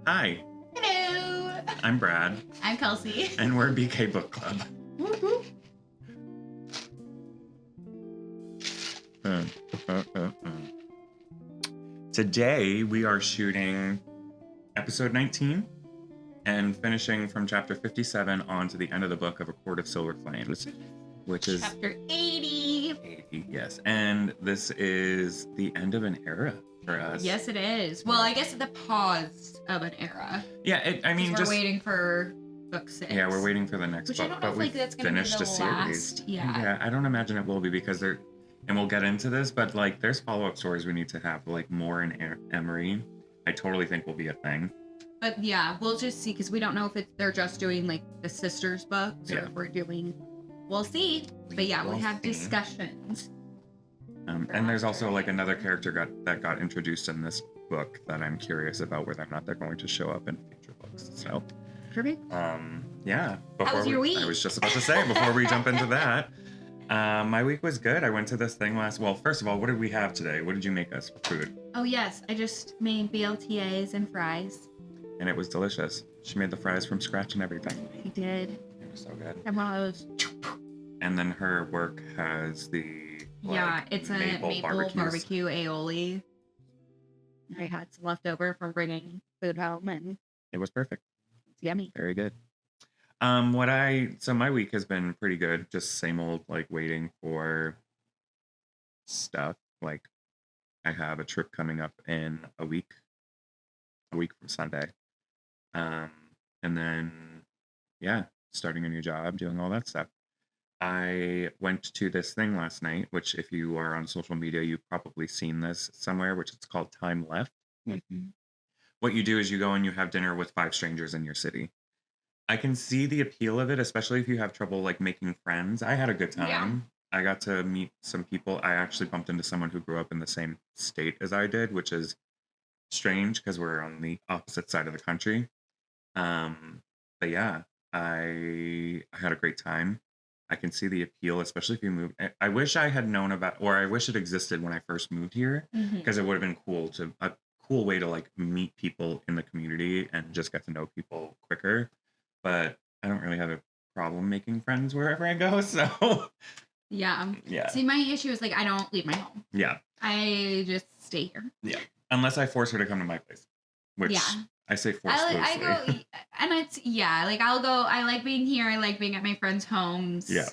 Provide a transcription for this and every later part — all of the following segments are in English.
Hi, Hello. I'm Brad, I'm Kelsey. and we're BK Book Club. Woo-hoo. Today we are shooting episode 19 and finishing from chapter 57 on to the end of the book of A Court of Silver Flames, which is Chapter 80. 80, yes. And this is the end of an era for us. Yes, it is. Well, I guess the pause of an era. Yeah, I mean, we're waiting for book 6. Yeah, we're waiting for the next Which book, I don't know but if, we that's going to be finished the a series. last. Yeah, I don't imagine it will be because there, and we'll get into this, but like there's follow-up stories we need to have, like more in Emery. I totally think will be a thing. But yeah, we'll just see because we don't know if they're just doing like the sisters books or if we're doing. We'll see. But yeah, we have discussions. And there's also like another character that got introduced in this book that I'm curious about whether or not they're going to show up in future books. So, perfect. Yeah. How was your week? I was just about to say before we jump into that. My week was good. I went to this thing well, first of all, what did we have today? What did you make us for food? Oh yes, I just made BLTAs and fries. And it was delicious. She made the fries from scratch and everything. I did. It was so good. And one of those. And then her work has the it's a maple barbecue aioli. I had some leftover from bringing food home, and it was perfect. It's yummy. Very good. So my week has been pretty good. Just same old, like waiting for stuff. Like I have a trip coming up in a week from Sunday. And then, starting a new job, doing all that stuff. I went to this thing last night, which if you are on social media, you've probably seen this somewhere, which it's called Time Left. Mm-hmm. What you do is you go and you have dinner with 5 strangers in your city. I can see the appeal of it, especially if you have trouble like making friends. I had a good time. Yeah. I got to meet some people. I actually bumped into someone who grew up in the same state as I did, which is strange because we're on the opposite side of the country. But yeah, I had a great time. I can see the appeal, especially if you move. I wish I had known about, or I wish it existed when I first moved here, because it would have been a cool way to like meet people in the community and just get to know people quicker. But I don't really have a problem making friends wherever I go. So yeah. See, my issue is like I don't leave my home. Yeah. I just stay here. Yeah. Unless I force her to come to my place, which I say force. I go, and it's like I'll go. I like being here. I like being at my friends' homes. Yeah.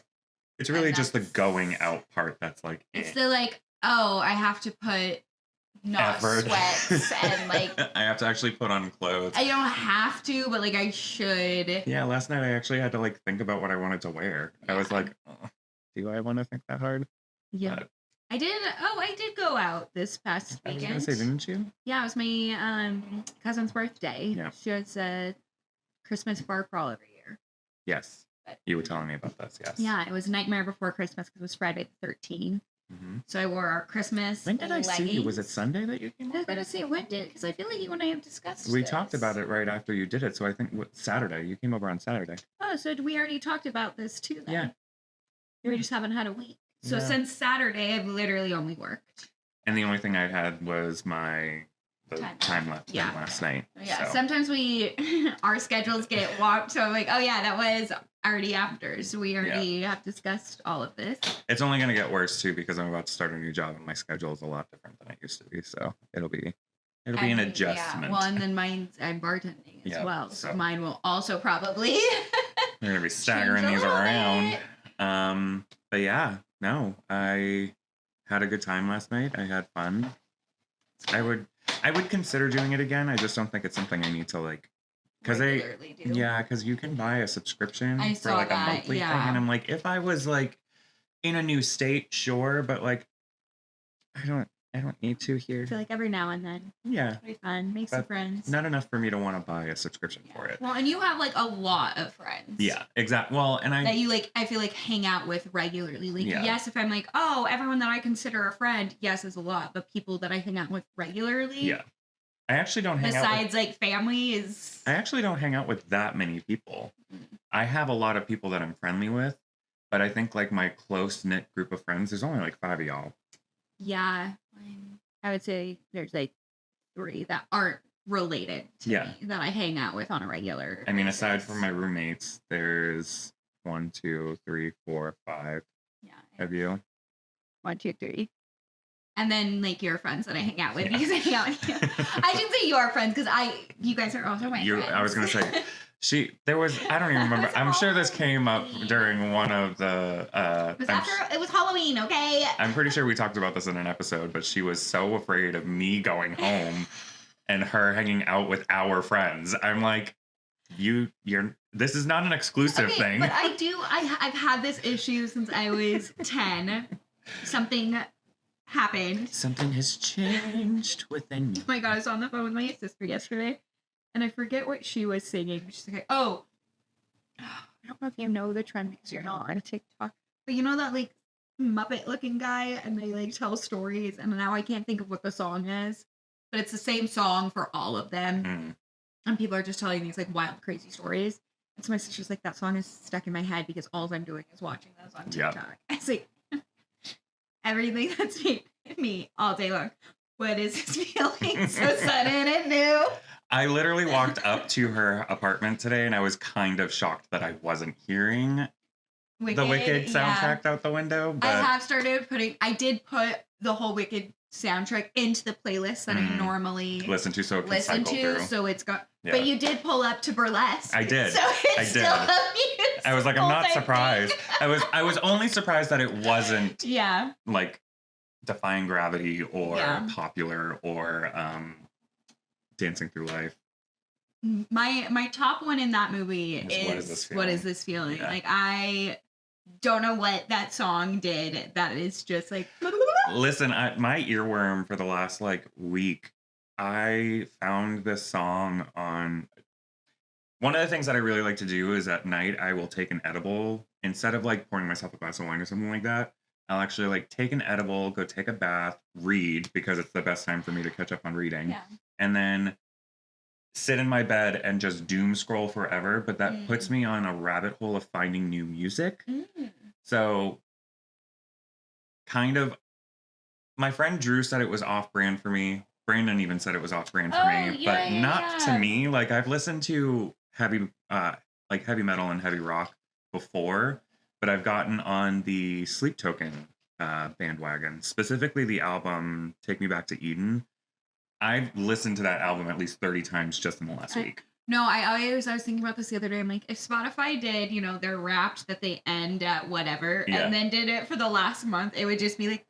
It's really just the going out part that's like. It's the like, I have to put sweats and like. I have to actually put on clothes. I don't have to, but like I should. Yeah, last night I actually had to like think about what I wanted to wear. Yeah. I was like, do I want to think that hard? Yeah. But I did go out this past weekend. I was gonna say, didn't you? Yeah, it was my cousin's birthday. Yeah. She has a Christmas bar crawl every year. Yes. You were telling me about this, yes. Yeah, it was a Nightmare Before Christmas because it was Friday the 13th. Mm-hmm. So I wore our Christmas When did I see you? Was it Sunday that you came over? I was going to say, when did? Because I feel like you and I have discussed We talked about it right after you did it, so I think Saturday. You came over on Saturday. Oh, so we already talked about this too then? Yeah. We just haven't had a week. So since Saturday, I've literally only worked. And the only thing I had was the time left last night. Yeah, so. Sometimes our schedules get warped. So I'm like, that was already after. So we already have discussed all of this. It's only going to get worse too because I'm about to start a new job and my schedule is a lot different than it used to be. So it'll be an adjustment. Yeah. Well, and then I'm bartending as well. So mine will also probably. We're going to be staggering these around. But yeah. No, I had a good time last night. I had fun. I would consider doing it again. I just don't think it's something I need to like, because you can buy a subscription for like a monthly thing, and I'm like, if I was like in a new state, sure, but like, I don't need to here. I feel like every now and then. Yeah. It'll be fun. Make some friends. Not enough for me to want to buy a subscription for it. Well, and you have like a lot of friends. Yeah, exactly. Well, and that you like, I feel like hang out with regularly. Like, yes, if I'm like, everyone that I consider a friend, yes, is a lot. But people that I hang out with regularly. Yeah. I actually don't hang out besides like family is. I actually don't hang out with that many people. I have a lot of people that I'm friendly with, but I think like my close knit group of friends, there's only like 5 of y'all. Yeah, I would say there's like 3 that aren't related to me that I hang out with on a regular I mean, basis. aside from my roommates, there's 1, 2, 3, 4, 5 of you. 1, 2, 3. And then like your friends that I hang out with because I hang out with you. I should say your friends because you guys are also my friends. I was gonna say I don't even remember. I'm sure this came up during one of the it was Halloween, okay? I'm pretty sure we talked about this in an episode, but she was so afraid of me going home and her hanging out with our friends. I'm like, this is not an exclusive thing. But I've had this issue since I was 10. Something happened. Something has changed within you. Oh my God, I was on the phone with my sister yesterday, and I forget what she was singing. She's like, I don't know if you know the trend because you're not on TikTok, but you know that like Muppet looking guy, and they like tell stories, and now I can't think of what the song is, but it's the same song for all of them, and people are just telling these like wild, crazy stories. And so my sister's like, that song is stuck in my head because all I'm doing is watching those on TikTok. I say, everything that's made me all day long. What is this feeling so sudden and new? I literally walked up to her apartment today and I was kind of shocked that I wasn't hearing the Wicked soundtrack out the window. But I did put the whole Wicked soundtrack into the playlist that I normally listen to, so it can cycle through. So it's got. Yeah. But you did pull up to Burlesque. I did. So it's still amused. I was like, I'm not surprised. I was only surprised that it wasn't like Defying Gravity or Popular or Dancing Through Life. My top one in that movie is What Is This Feeling? Yeah. Like, I don't know what that song did. That is just like... Listen, my earworm for the last like week, I found this song on... One of the things that I really like to do is at night, I will take an edible. Instead of like pouring myself a glass of wine or something like that, I'll actually like take an edible, go take a bath, read, because it's the best time for me to catch up on reading. Yeah. And then sit in my bed and just doom scroll forever. But that puts me on a rabbit hole of finding new music. So kind of, my friend Drew said it was off-brand for me. Brandon even said it was off-brand for me, but not to me. Like, I've listened to heavy metal and heavy rock before, but I've gotten on the Sleep Token bandwagon, specifically the album Take Me Back to Eden. I've listened to that album at least 30 times just in the last week. No, I was thinking about this the other day. I'm like, if Spotify did, they're Wrapped that they end at whatever, and then did it for the last month, it would just be like,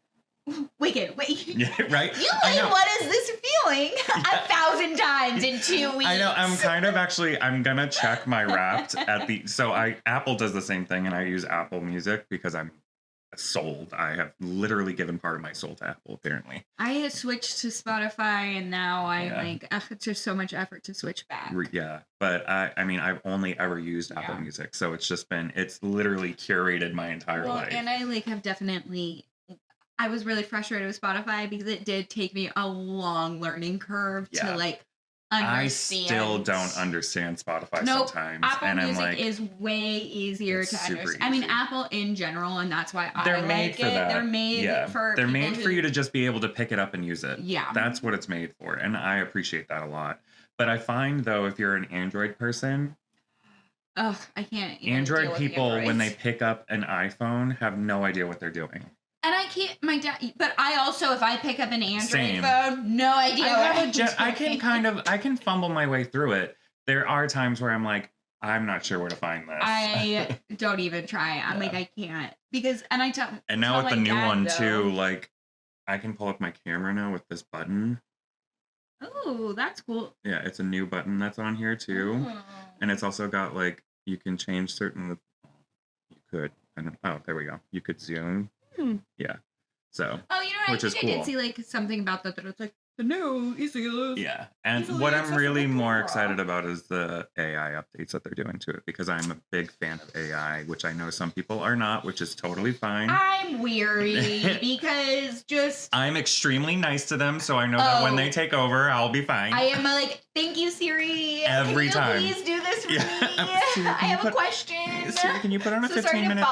Wicked, wait. Yeah, right? You played What Is This Feeling 1,000 times in 2 weeks. I know, I'm gonna check my Wrapped Apple does the same thing, and I use Apple Music because I'm sold. I have literally given part of my soul to Apple, apparently. I had switched to Spotify, and now it's just so much effort to switch back. Yeah, but I mean, I've only ever used Apple Music, so it's literally curated my entire life. And I have definitely... I was really frustrated with Spotify because it did take me a long learning curve to understand. I still don't understand Spotify sometimes. Apple Music is way easier to understand. I mean, Apple in general, and that's why they're made for that. They're made for They're made for you to just be able to pick it up and use it. Yeah. That's what it's made for, and I appreciate that a lot. But I find, though, if you're an Android person... I can't even Android deal with people, when they pick up an iPhone, have no idea what they're doing. And I can't, but I also, if I pick up an Android phone, no idea I can fumble my way through it. There are times where I'm like, I'm not sure where to find this. I don't even try. I'm like, I can't. Because, and now with the new one too, like, I can pull up my camera now with this button. Oh, that's cool. Yeah, it's a new button that's on here too. Oh. And it's also got, like, you can change certain, there we go. You could zoom. Yeah. So. Oh, I think I did see like something about that it's like the new easy. Yeah, and what I'm really more excited about is the AI updates that they're doing to it, because I'm a big fan of AI, which I know some people are not, which is totally fine. I'm weary because I'm extremely nice to them, so I know that when they take over, I'll be fine. I am like, thank you, Siri. Every time. Please do this for me. Siri, I have a question. Siri, can you put on a 15-minute?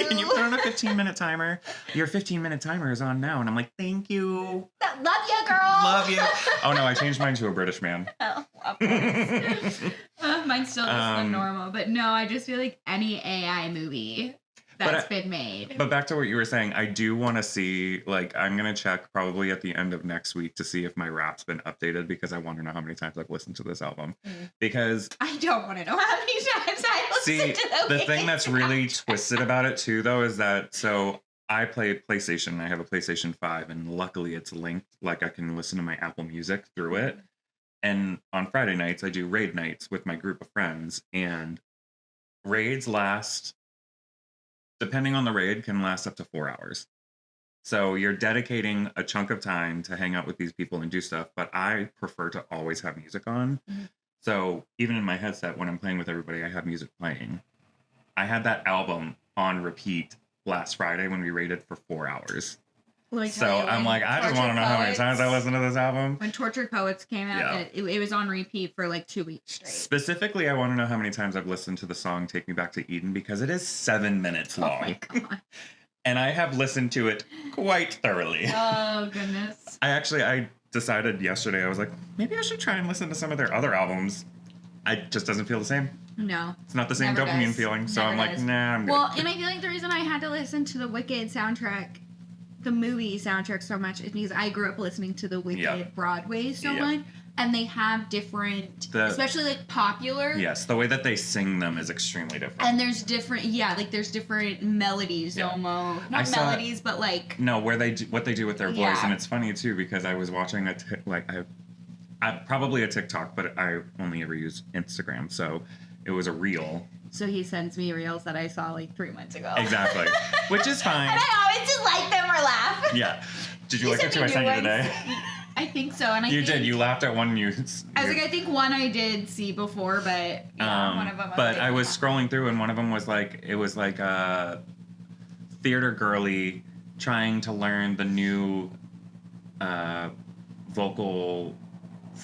Can you put on a 15-minute timer? Your 15-minute timer is on now, and I'm like, thank you. Love you, girl. love you. Oh no, I changed mine to a British man. Oh, of course. Mine's still just the normal, but no, I just feel like any AI movie that's been made. But back to what you were saying, I do want to see, like, I'm going to check probably at the end of next week to see if my rap's been updated, because I want to know how many times I've listened to this album. Because I don't want to know how many times I listened to the thing that's really twisted about it too, though, is that, so I play PlayStation. I have a PlayStation 5, and luckily it's linked. Like, I can listen to my Apple Music through it. And on Friday nights, I do raid nights with my group of friends, and raids last, depending on the raid, can last up to 4 hours. So you're dedicating a chunk of time to hang out with these people and do stuff, but I prefer to always have music on. So even in my headset, when I'm playing with everybody, I have music playing. I had that album on repeat last Friday when we raided for 4 hours. So I'm like, I just want to know how many times I listened to this album. When Tortured Poets came out, it was on repeat for like 2 weeks straight. Specifically, I want to know how many times I've listened to the song Take Me Back to Eden, because it is 7 minutes long. Oh my God. And I have listened to it quite thoroughly. Oh, goodness. I decided yesterday, I was like, maybe I should try and listen to some of their other albums. It just doesn't feel the same. No. It's not the same dopamine feeling. So I'm like, nah, I'm good. Well, and I feel like the reason I had to listen to the Wicked soundtrack, the movie soundtrack, so much is because I grew up listening to the Wicked Broadway so much, and they have different, especially like popular. Yes, the way that they sing them is extremely different. And there's different, there's different melodies almost. Not melodies, but like. No, what they do with their voice, and it's funny too, because I was watching I probably a TikTok, but I only ever use Instagram, so it was a reel. So he sends me reels that I saw like 3 months ago. Exactly. Which is fine. And I always just like them or laugh. Yeah. Did you look at two I sent you today? I think so. And you did. You laughed at one. I was like, I think one I did see before, but one of them. But I was scrolling through, and one of them was like, it was like a theater girly trying to learn the new vocal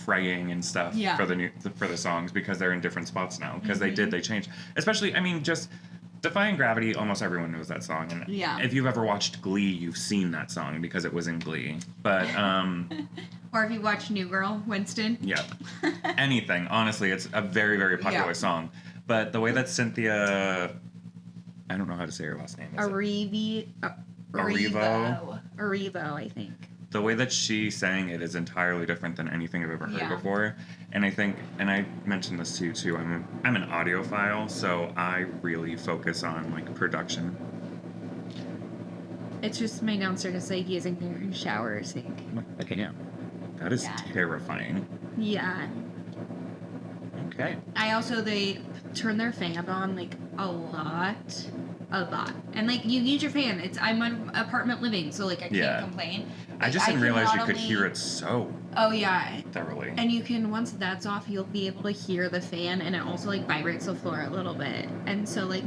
fraying and stuff for the songs, because they're in different spots now, because they changed, especially, I mean, just Defying Gravity, almost everyone knows that song, and if you've ever watched Glee, you've seen that song because it was in Glee. But or if you watch New Girl, Winston. Anything, honestly, it's a very, very popular song. But the way that Cynthia, I don't know how to say her last name. Erivo, I think. The way that she sang it is entirely different than anything I've ever heard before. And I think, and I mentioned this to you too, I'm an audiophile, so I really focus on like production. It's just my downstairs like using their shower sink. Okay, yeah. That is terrifying. Yeah. Okay. They turn their fan on like a lot. And like you use your fan. I'm an apartment living, so like I can't complain. I just didn't realize you could hear it so thoroughly. And you can, once that's off, you'll be able to hear the fan, and it also like vibrates the floor a little bit. And so like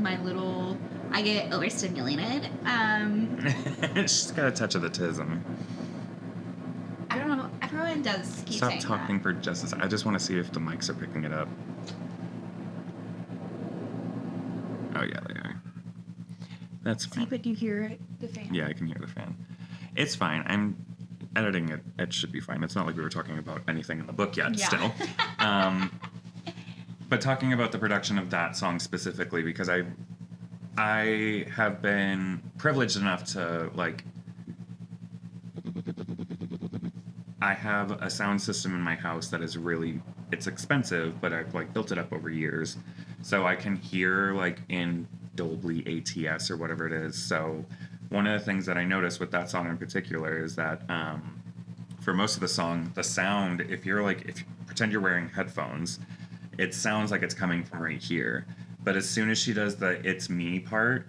I get overstimulated. She's got a touch of the tism. I don't know. Everyone does keep Stop saying talking for just a second. I just want to see if the mics are picking it up. Oh yeah, they are. That's fine. See, but do you hear the fan? Yeah, I can hear the fan. It's fine. I'm editing it. It should be fine. It's not like we were talking about anything in the book yet, still. But talking about the production of that song specifically, because I have been privileged enough to, like, I have a sound system in my house that is really, it's expensive, but I've, like, built it up over years. So I can hear, like, in Dolby ATS or whatever it is. So one of the things that I noticed with that song in particular is that for most of the song, the sound, if you pretend you're wearing headphones, it sounds like it's coming from right here. But as soon as she does the "It's Me" part,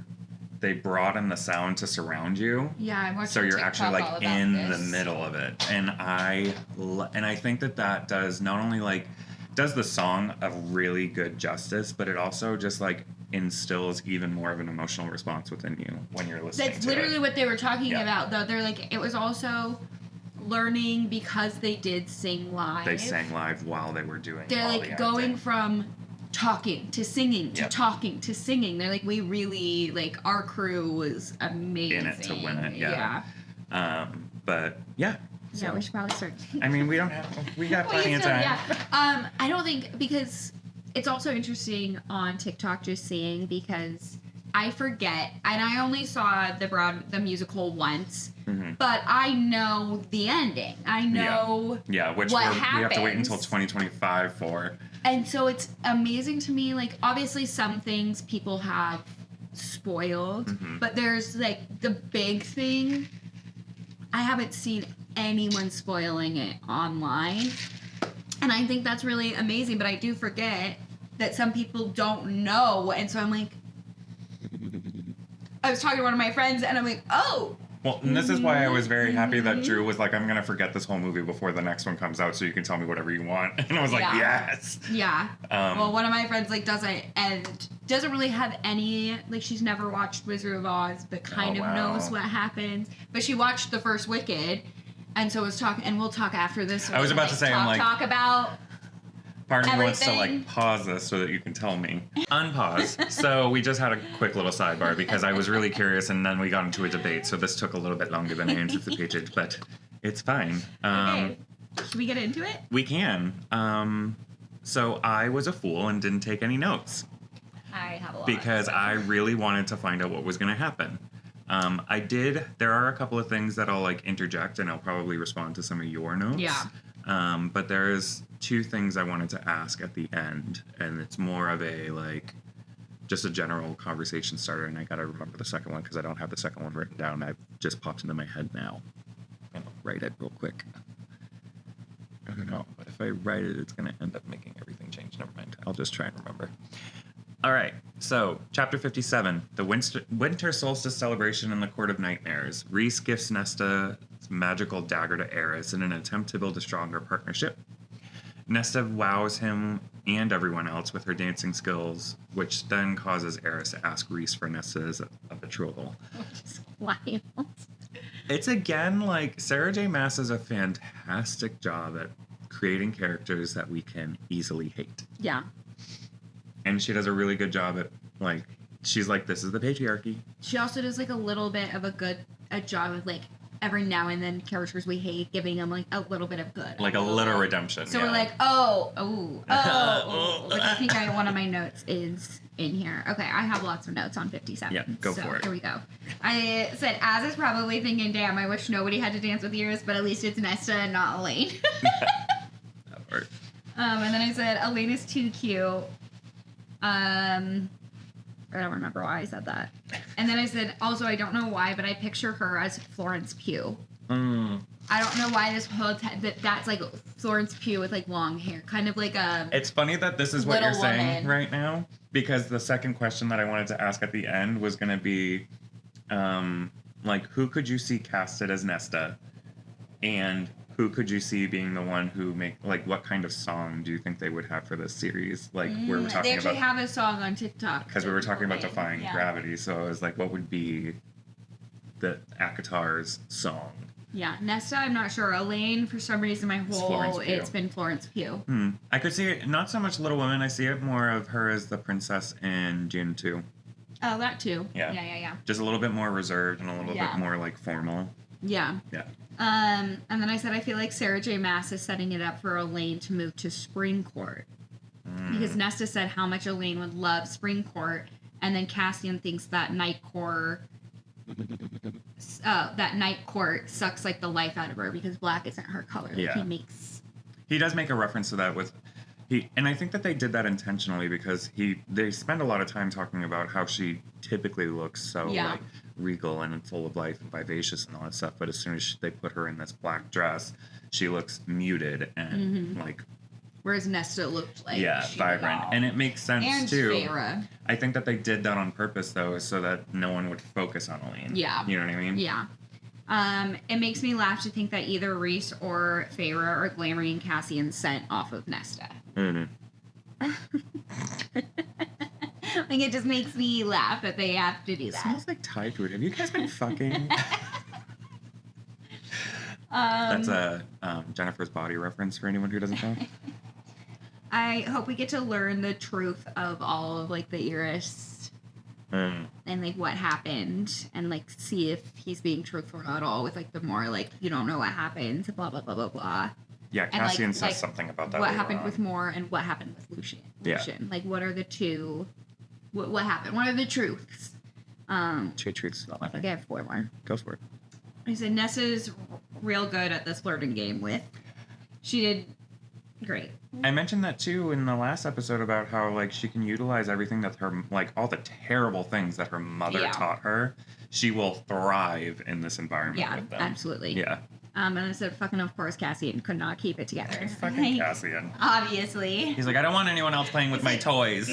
they broaden the sound to surround you. Yeah, I watched. So you're actually like in the middle of it, and I think that does not only like does the song a really good justice, but it also just like instills even more of an emotional response within you when you're listening. That's literally what they were talking about, though. They're like, it was also learning because they did sing live. They sang live while they were doing. They're like going from talking to singing to talking to singing. They're like, we really like our crew was amazing in it to win it. Yeah. But yeah. Yeah, we should probably start. I mean, we got plenty of time. Yeah. I don't think, because it's also interesting on TikTok just seeing, because I forget, and I only saw the musical once, but I know the ending. I know which what we have to wait happens. until 2025 for. And so it's amazing to me, like, obviously some things people have spoiled, but there's, like, the big thing, I haven't seen anyone spoiling it online, and I think that's really amazing, but I do forget that some people don't know, and so I'm like, I was talking to one of my friends, and I'm like, oh. Well, and this is why I was very happy that Drew was like, I'm going to forget this whole movie before the next one comes out so you can tell me whatever you want. And I was like, yes. Yeah. Well, one of my friends, like, doesn't really have any, like, she's never watched Wizard of Oz, but kind of knows what happens. But she watched the first Wicked, and so was talking, and we'll talk after this. So I was about to say, I'm like, talk about part of me wants to, everything. like, pause this so that you can tell me. Unpause. So we just had a quick little sidebar because I was really curious, and then we got into a debate, so this took a little bit longer than I anticipated, but it's fine. Okay. Should we get into it? We can. So I was a fool and didn't take any notes. I have a lot. Because I really wanted to find out what was going to happen. I did. There are a couple of things that I'll, like, interject, and I'll probably respond to some of your notes. Yeah. But there's two things I wanted to ask at the end, and it's more of a, like, just a general conversation starter, and I gotta remember the second one because I don't have the second one written down. I've just popped into my head now. I'm gonna write it real quick. I don't know, but if I write it, it's gonna end up making everything change. Never mind. I'll just try and remember. All right, so chapter 57, the winter solstice celebration in the Court of Nightmares. Rhys gifts Nesta's magical dagger to Eris in an attempt to build a stronger partnership. Nesta wows him and everyone else with her dancing skills, which then causes Eris to ask Rhys for Nesta's betrothal. Which is wild. It's, again, like, Sarah J. Maas does a fantastic job at creating characters that we can easily hate. Yeah. And she does a really good job at, like, she's like, this is the patriarchy. She also does, like, a little bit of a job with, like, every now and then characters we hate, giving them, like, a little bit of good. Like a little redemption. So we're like, oh. Like, I think one of my notes is in here. Okay, I have lots of notes on 57. Yeah, go for it. Here we go. I said, Az is probably thinking, damn, I wish nobody had to dance with Iris, but at least it's Nesta and not Elaine. That worked. And then I said, Elaine is too cute. I don't remember why I said that. And then I said, also, I don't know why, but I picture her as Florence Pugh. I don't know why this whole that's like Florence Pugh with, like, long hair, kind of like a. It's funny that this is what you're Little saying Woman. right now, because the second question that I wanted to ask at the end was going to be, like, who could you see casted as Nesta, and who could you see being the one who what kind of song do you think they would have for this series? Like, where we're talking They actually about, have a song on TikTok. because we were talking about defying Yeah. gravity, so I was like, what would be the ACOSF's song? Yeah, Nesta, I'm not sure. Elaine, for some reason, Florence Pugh. it's been Florence Pugh. I could see it, not so much Little Women, I see it more of her as the princess in June 2. Oh, that too. Yeah. Yeah. Just a little bit more reserved and a little bit more, like, formal. Yeah. Yeah. And then I said I feel like Sarah J. Maas is setting it up for Elaine to move to Spring Court. Because Nesta said how much Elaine would love Spring Court, and then Cassian thinks that Night Court sucks, like, the life out of her because black isn't her color. Like, Yeah. He does make a reference to that and I think that they did that intentionally because they spend a lot of time talking about how she typically looks so like regal and full of life and vivacious and all that stuff, but as soon as they put her in this black dress, she looks muted and like. Whereas Nesta looked like vibrant, and it makes sense and too. Feyre. I think that they did that on purpose though, so that no one would focus on Elaine. Yeah, you know what I mean? Yeah. It makes me laugh to think that either Rhys or Feyre are glamoring Cassian's scent off of Nesta. Like, it just makes me laugh that they have to do It that. smells like Thai food. Have you guys been fucking? That's a Jennifer's Body reference for anyone who doesn't know. I hope we get to learn the truth of all of, like, the Iris and like what happened, and like see if he's being truthful at all with like the more like you don't know what happened, blah blah blah blah blah. Yeah, And, Cassian like- says like, something about that. What later happened on. with Moore and what happened with Lucian? Yeah. Like what are the two? What happened? What are the truths? Two truths. I think I have 4 more. Go for it. I said Nessa's real good at this flirting game with. She did great. I mentioned that too in the last episode about how like she can utilize everything that her like all the terrible things that her mother Yeah. taught her. She will thrive in this environment Yeah, with them. absolutely. Yeah. And I said, fucking of course, Cassian could not keep it together. Fucking Cassian. Obviously. He's like, I don't want anyone else playing with my toys.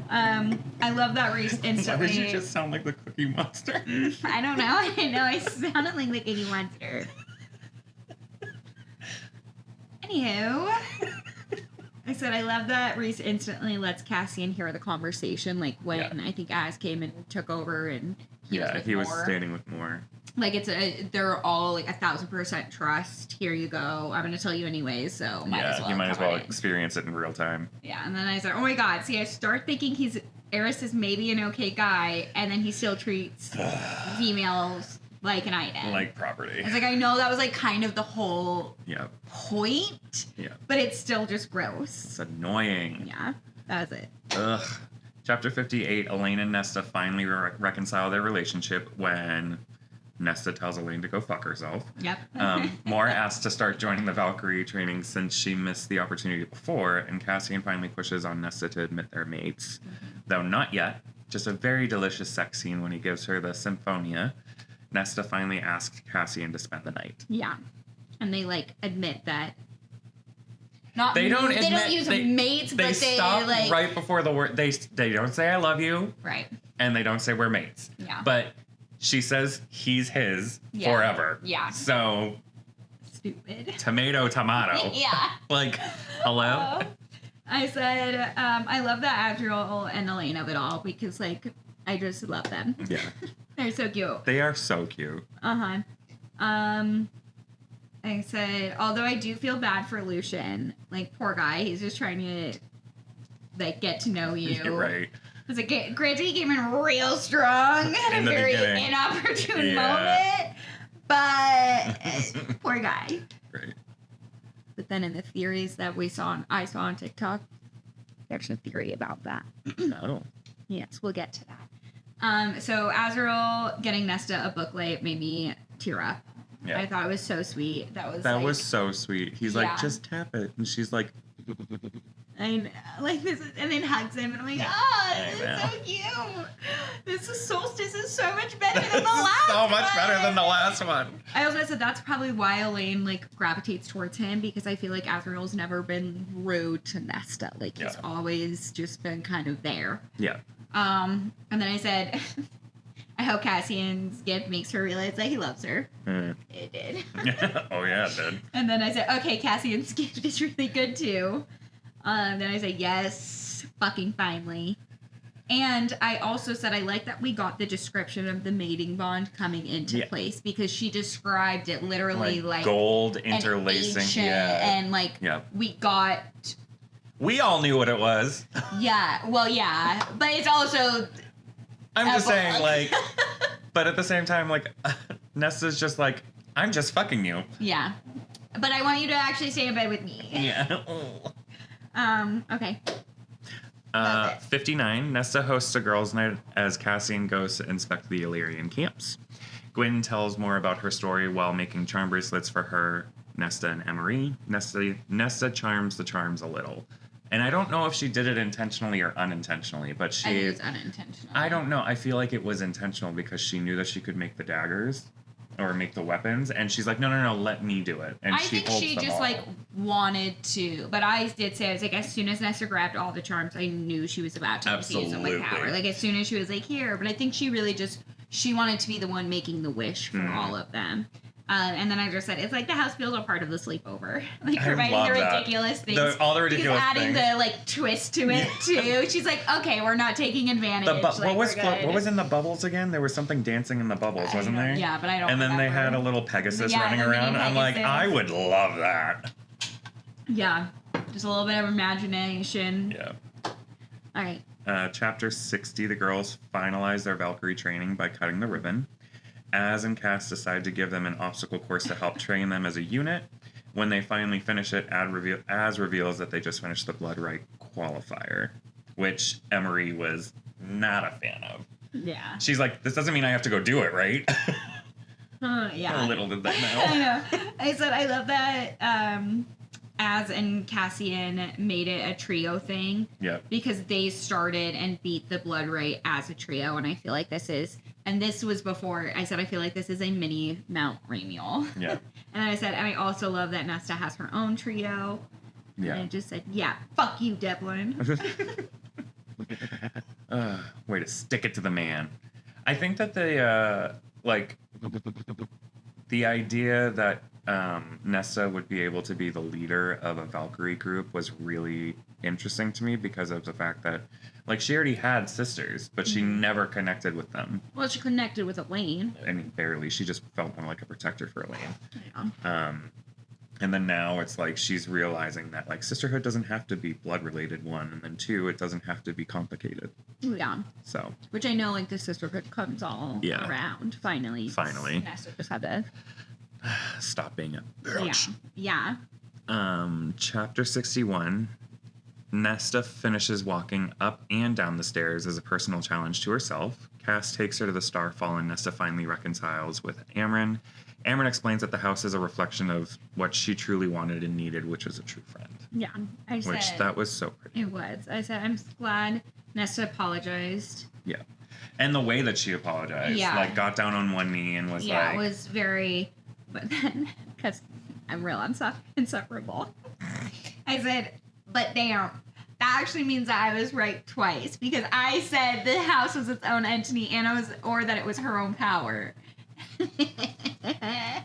I love that Reese Why instantly. did you just sound like the Cookie Monster? I don't know. I know. I sounded like the Cookie Monster. Anywho, I said I love that Reese instantly lets Cassian hear the conversation. Like when Yeah. I think Az came and took over and he was with he was Moore. standing with Moore. Like they're all like 1,000% trust. Here you go. I'm gonna tell you anyways. So might as well. you might as cover well it. experience it in real time. Yeah, and then I said, oh my god, see, I start thinking Eris is maybe an okay guy, and then he still treats females like an item. Like property. I was like, I know that was like kind of the whole Yeah. point, Yeah. but it's still just gross. It's annoying. Yeah, that was it. Ugh. Chapter 58, Elaine and Nesta finally reconcile their relationship when Nesta tells Elaine to go fuck herself. Yep. Moore asks to start joining the Valkyrie training since she missed the opportunity before, and Cassian finally pushes on Nesta to admit they're mates. Though not yet. Just a very delicious sex scene when he gives her the Symphonia. Nesta finally asks Cassian to spend the night. Yeah, and they like admit that. Not They don't they admit, don't use mates, but they stop like right before the word. They don't say I love you, right. and they don't say we're mates. Yeah. But she says he's his Yeah. forever. Yeah. So Stupid. tomato. Yeah. Like, hello? I said, I love the Azrael and Elaine of it all because, like, I just love them. Yeah. They're so cute. They are so cute. I said, although I do feel bad for Lucian, like, poor guy, he's just trying to, like, get to know you. You're right. It's like, granted, he came in real strong at In a the very beginning. inopportune Yeah. moment, but poor guy. Right. But then in the theories that I saw on TikTok, there's a theory about that. No. Yes, we'll get to that. So Azrael getting Nesta a booklet made me tear up. Yeah. I thought it was so sweet. That was That like, was so sweet. He's Yeah. like, just tap it. And she's like, I know, like this, and then hugs him, and I'm like, I oh, this know. is so cute. This is Solstice is so much better than the last. so much better than the one. last one. I also said that's probably why Elaine like gravitates towards him because I feel like Azrael's never been rude to Nesta. Like he's Yeah. always just been kind of there. Yeah. And then I said, I hope Cassian's gift makes her realize that he loves her. Mm. It did. Oh, yeah, it did. And then I said, okay, Cassian's gift is really good too. Then I said, yes, fucking finally. And I also said I like that we got the description of the mating bond coming into Yeah. place because she described it literally like gold an interlacing. ancient, Yeah. and like Yeah. we got We all knew what it was. yeah, well yeah, but it's also I'm just a saying, book. like, but at the same time, like, Nesta's just like, I'm just fucking you. yeah. But I want you to actually stay in bed with me. Yeah. Okay. 59, Nesta hosts a girls' night as Cassian goes to inspect the Illyrian camps. Gwyn tells more about her story while making charm bracelets for her, Nesta, and Emery. Nesta charms the charms a little. And I don't know if she did it intentionally or unintentionally, but I think she... it's unintentional. I don't know. I feel like it was intentional because she knew that she could make the daggers or make the weapons. And she's like, no, let me do it. And I she think holds she them just all. like wanted to, but I did say I was like, as soon as Nesta grabbed all the charms, I knew she was about to infuse them with Absolutely. power. Like as soon as she was like here, but I think she really just she wanted to be the one making the wish for all of them. And then I just said, it's like the house feels a part of the sleepover. Like I providing love the that. ridiculous things. All the ridiculous She's adding things. the like twist to it too. She's like, okay, we're not taking advantage. What was we're good. what was in the bubbles again? There was something dancing in the bubbles, I wasn't don't- there? yeah, but I don't And then they remember. had a little Pegasus Yeah, running the mini around. I'm like, Pegasus. I would love that. Yeah, just a little bit of imagination. Yeah. All right. Chapter 60, the girls finalize their Valkyrie training by cutting the ribbon. Az and Cass decide to give them an obstacle course to help train them as a unit. When they finally finish it, Az reveals that they just finished the Blood Right qualifier, which Emery was not a fan of. Yeah. She's like, this doesn't mean I have to go do it, right? Yeah. Little did they know. I know. I said I love that Az and Cassian made it a trio thing. Yeah. Because they started and beat the Blood Right as a trio, and I feel like this was before I said I feel like this is a mini Mount Ramiel. Yeah. And I said, and I also love that Nesta has her own trio. Yeah. And I just said, yeah, fuck you, Devlin. Way to stick it to the man. I think that the idea that Nesta would be able to be the leader of a Valkyrie group was really interesting to me because of the fact that, like, she already had sisters, but she never connected with them. Well, she connected with Elaine. I mean, barely. She just felt more like a protector for Elaine. Yeah. And then now it's like she's realizing that, like, sisterhood doesn't have to be blood-related, one, and then two, it doesn't have to be complicated. Yeah. So. Which I know, like, the sisterhood comes all around, finally. Finally. Nesta just had to... Stop being a bitch. Yeah. Chapter 61. Nesta finishes walking up and down the stairs as a personal challenge to herself. Cass takes her to the Starfall, and Nesta finally reconciles with Amryn. Amryn explains that the house is a reflection of what she truly wanted and needed, which was a true friend. Yeah. Which that was so pretty. It was. I said, I'm glad Nesta apologized. Yeah. And the way that she apologized. Yeah. Like, got down on one knee and was like... Yeah, it was very... But then, because I'm real insufferable, I said, but damn, that actually means that I was right twice, because I said the house was its own entity, and or that it was her own power.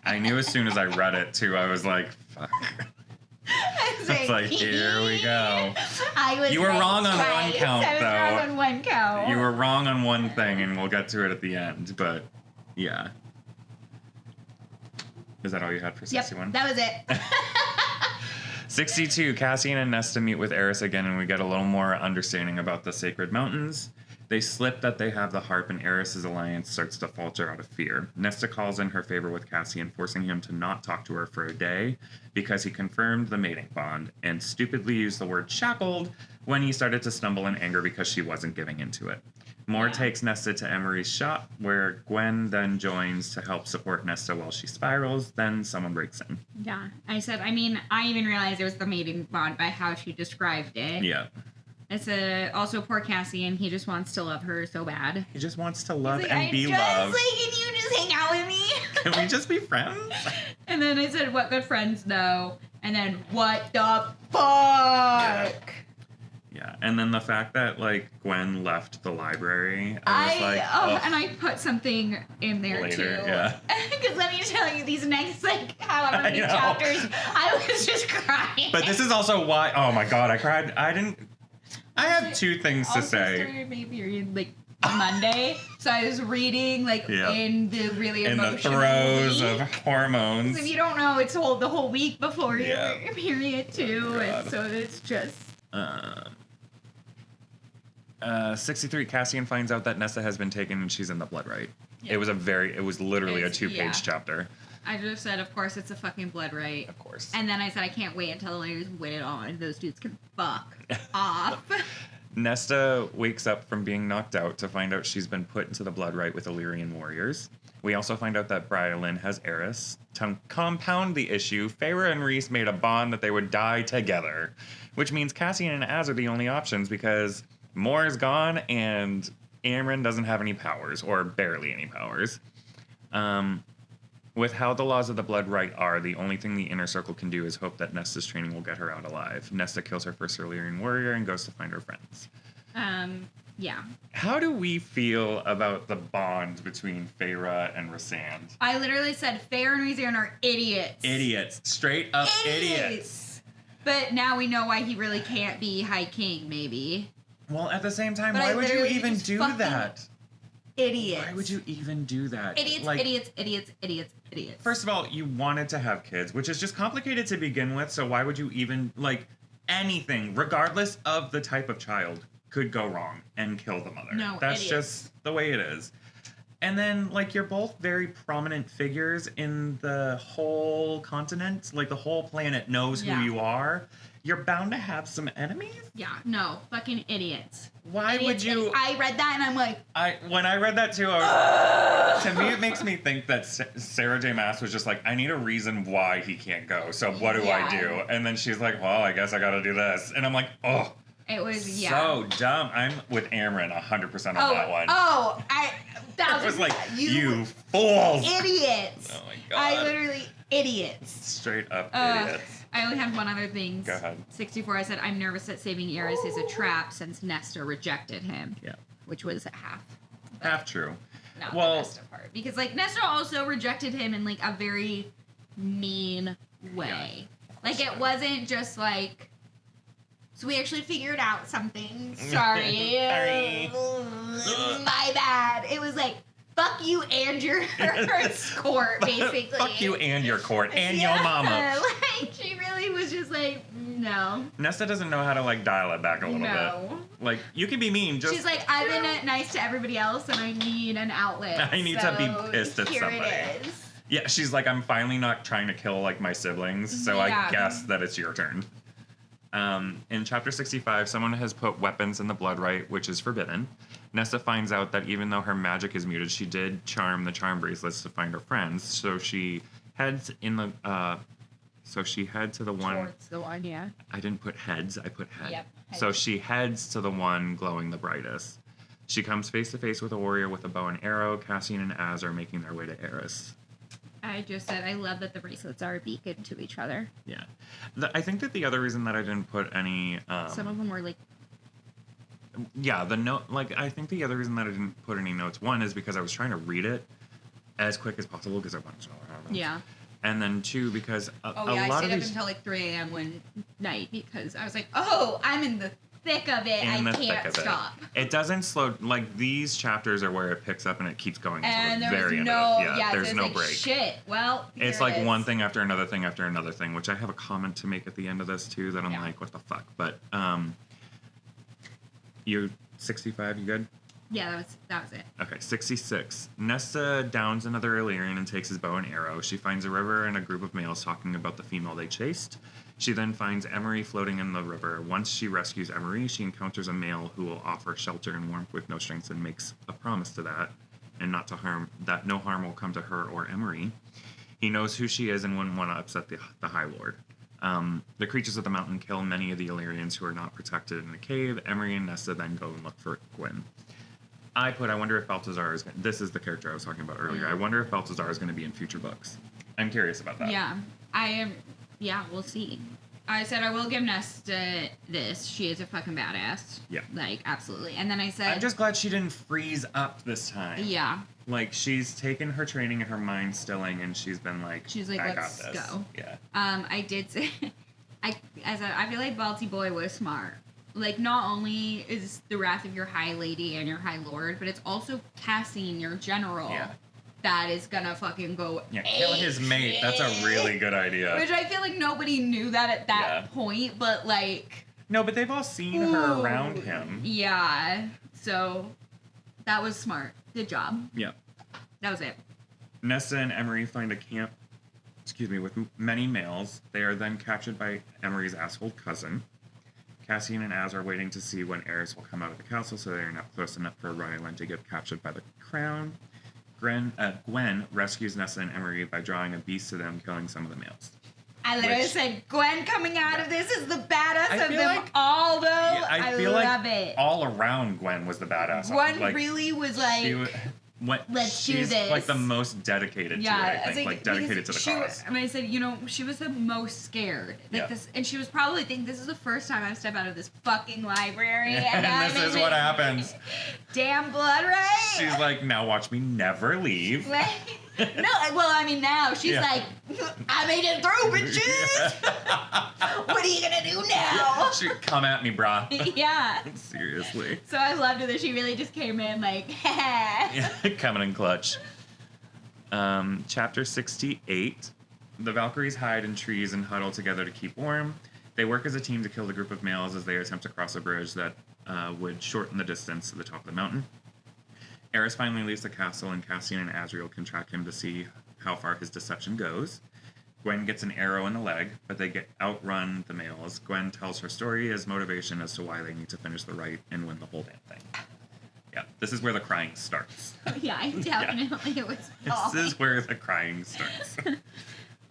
I knew as soon as I read it, too, I was like, fuck. It's like, here we go. You were wrong on one count, though. I was wrong on one count. You were wrong on one thing, and we'll get to it at the end, but yeah. Is that all you had for 61? Yep, that was it. 62, Cassian and Nesta meet with Eris again, and we get a little more understanding about the Sacred Mountains. They slip that they have the harp, and Eris's alliance starts to falter out of fear. Nesta calls in her favor with Cassian, forcing him to not talk to her for a day because he confirmed the mating bond, and stupidly used the word shackled when he started to stumble in anger because she wasn't giving into it. Moore takes Nesta to Emery's shop, where Gwen then joins to help support Nesta while she spirals. Then someone breaks in. Yeah, I said, I mean, I even realized it was the mating bond by how she described it. Yeah. It's also poor Cassian. He just wants to love her so bad. He just wants to love like, and be loved. Like, can you just hang out with me? Can we just be friends? And then I said, what good friends know? And then, what the fuck? Yeah, and then the fact that, like, Gwen left the library, I was like, oh. And I put something in there later, too. Yeah. Because let me tell you, these next, like, however many chapters, I was just crying. But this is also why, oh my god, I cried. I have two things to say. Maybe like Monday, so I was reading, like, in the really emotional in the throes week. of hormones. So if you don't know, it's the whole week before your period too, Oh, and so it's just... 63, Cassian finds out that Nesta has been taken and she's in the Blood Right. Yeah. It was literally a 2-page chapter. I just said, of course, it's a fucking Blood Right. Of course. And then I said, I can't wait until the ladies win it all and those dudes can fuck off. Nesta wakes up from being knocked out to find out she's been put into the Blood Right with Illyrian warriors. We also find out that Brylin has Eris. To compound the issue, Feyre and Rhys made a bond that they would die together, which means Cassian and Az are the only options because Moore is gone and Amryn doesn't have any powers, or barely any powers. With how the laws of the Blood Right are, the only thing the Inner Circle can do is hope that Nesta's training will get her out alive. Nesta kills her first Illyrian warrior and goes to find her friends. Yeah. How do we feel about the bond between Feyre and Rhysand? I literally said Feyre and Rhysand are idiots. Idiots. Straight up idiots. But now we know why he really can't be High King, maybe. Well, at the same time, why would you even do that? Idiots. Why would you even do that? Idiots, like, idiots. First of all, you wanted to have kids, which is just complicated to begin with, so why would you even, like, anything, regardless of the type of child, could go wrong and kill the mother. No, that's idiots. just the way it is. And then, like, you're both very prominent figures in the whole continent. Like, the whole planet knows who Yeah. you are. You're bound to have some enemies. Yeah, no, fucking idiots. Why Idiots. would you? And I read that and I'm like, When I read that too, I was, to me it makes me think that Sarah J. Maas was just like, I need a reason why he can't go. So what do I Yeah. do? And then she's like, well, I guess I got to do this. And I'm like, oh, it was, yeah. so dumb. I'm with Amron 100% on that one. That I was like, you fools. idiots. Oh my God. I literally, idiots. Straight up idiots. I only had one other thing. Go ahead. 64, I said, I'm nervous that saving Eris is a trap since Nesta rejected him. Yeah. Which was half. Half true. Not Well- the Nesta part. Because, like, Nesta also rejected him in, like, a very mean way. Like, it wasn't just, like, so we actually figured out something. Sorry. Sorry. My bad. It was like, fuck you and your escort, basically. Fuck you and your court and your mama. Like, she really was just like, no. Nesta doesn't know how to, like, dial it back a little No. bit. Like, you can be mean, just... She's like, I've been nice to everybody else and I need an outlet. I need to be so pissed at here somebody. It is. Yeah, she's like, I'm finally not trying to kill, like, my siblings, so Yeah. I guess that it's your turn. In chapter 65, someone has put weapons in the blood rite, which is forbidden. Nesta finds out that even though her magic is muted, she did charm the charm bracelets to find her friends. So she heads in the to the one. Towards the one, yeah. I didn't put heads, I put head. Yep, So she heads to the one glowing the brightest. She comes face to face with a warrior with a bow and arrow. Cassian and Az are making their way to Eris. I just said I love that the bracelets are a beacon to each other. Yeah. I think that the other reason that I didn't put any... Some of them were like, yeah, the note... Like, I think the other reason that I didn't put any notes, one, is because I was trying to read it as quick as possible because I wanted to know what happened. yeah. And then, two, because a I lot stayed of up these... until like 3 a.m. one night because I was like, oh, I'm in the thick of it. in I the thick can't of it. stop. It doesn't slow... Like, these chapters are where it picks up and it keeps going until And the there was very end no, of it. yeah, There's so no like, break. shit. Well, It's here like it one is. thing after another thing after another thing, which I have a comment to make at the end of this too. That I'm Yeah. like, what the fuck? But you 65, you good? Yeah, that was it. Okay, 66. Nesta downs another Illyrian and takes his bow and arrow. She finds a river and a group of males talking about the female they chased. She then finds Emery floating in the river. Once she rescues Emery, she encounters a male who will offer shelter and warmth with no strings and makes a promise to that, and not to harm that no harm will come to her or Emery. He knows who she is and wouldn't want to upset the High Lord. The creatures of the mountain kill many of the Illyrians who are not protected in the cave. Emery and Nesta then go and look for Gwyn. I wonder if Balthazar is... This is the character I was talking about earlier. I wonder if Balthazar is going to be in future books. I'm curious about that. Yeah, I am. Yeah, we'll see. I said I will give Nesta this. She is a fucking badass. Yeah. Like, absolutely. And then I said... I'm just glad she didn't freeze up this time. Yeah. Like, she's taken her training and her mind stilling, and she's been like, She's like, I let's got this. go. Yeah. I did say... I feel like Balti Boy was smart. Like, not only is the wrath of your High Lady and your High Lord, but it's also Cassian, your general, Yeah. that is gonna fucking go Yeah, kill his mate. That's a really good idea. Which I feel like nobody knew that at that point, but like... No, but they've all seen her around him. Yeah. So, that was smart. Good job. Yeah. That was it. Nesta and Emery find a camp, with many males. They are then captured by Emery's asshole cousin. Cassian and Az are waiting to see when Eris will come out of the castle, so they are not close enough for Ryland to get captured by the crown. Gwen rescues Nesta and Emery by drawing a beast to them, killing some of the males. I literally said, Gwen coming out of this is the badass I of feel them like- all, though. Yeah, I feel love like it. all around Gwen was the badass. Gwen Like, really was like... let's do she's this. like the most dedicated to it, I think. Like dedicated to the cause. And I said, you know, she was the most scared. Like this, and she was probably thinking, this is the first time I've stepped out of this fucking library. And I'm this is in what it. happens. Damn blood, right? She's like, now watch me never leave. Like, no, well, I mean, now she's like, I made it through, bitches. What are you gonna do now? She, come at me, brah. Yeah. Seriously. So I loved it that she really just came in like, Coming in clutch. Chapter 68. The Valkyries hide in trees and huddle together to keep warm. They work as a team to kill the group of males as they attempt to cross a bridge that would shorten the distance to the top of the mountain. Eris finally leaves the castle, and Cassian and Azriel can track him to see how far his deception goes. Gwen gets an arrow in the leg, but they outrun the males. Gwen tells her story as motivation as to why they need to finish the rite and win the whole damn thing. Yeah, this is where the crying starts. Yeah, I definitely Yeah. was. This is where the crying starts.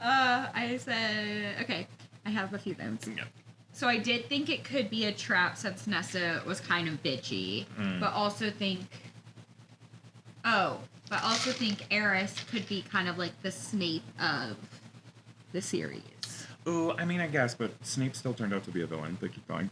I said, okay, I have a few notes. Yeah. So I did think it could be a trap since Nesta was kind of bitchy, but also think Eris could be kind of like the Snape of the series. Ooh, I mean, I guess, but Snape still turned out to be a villain. But keep going.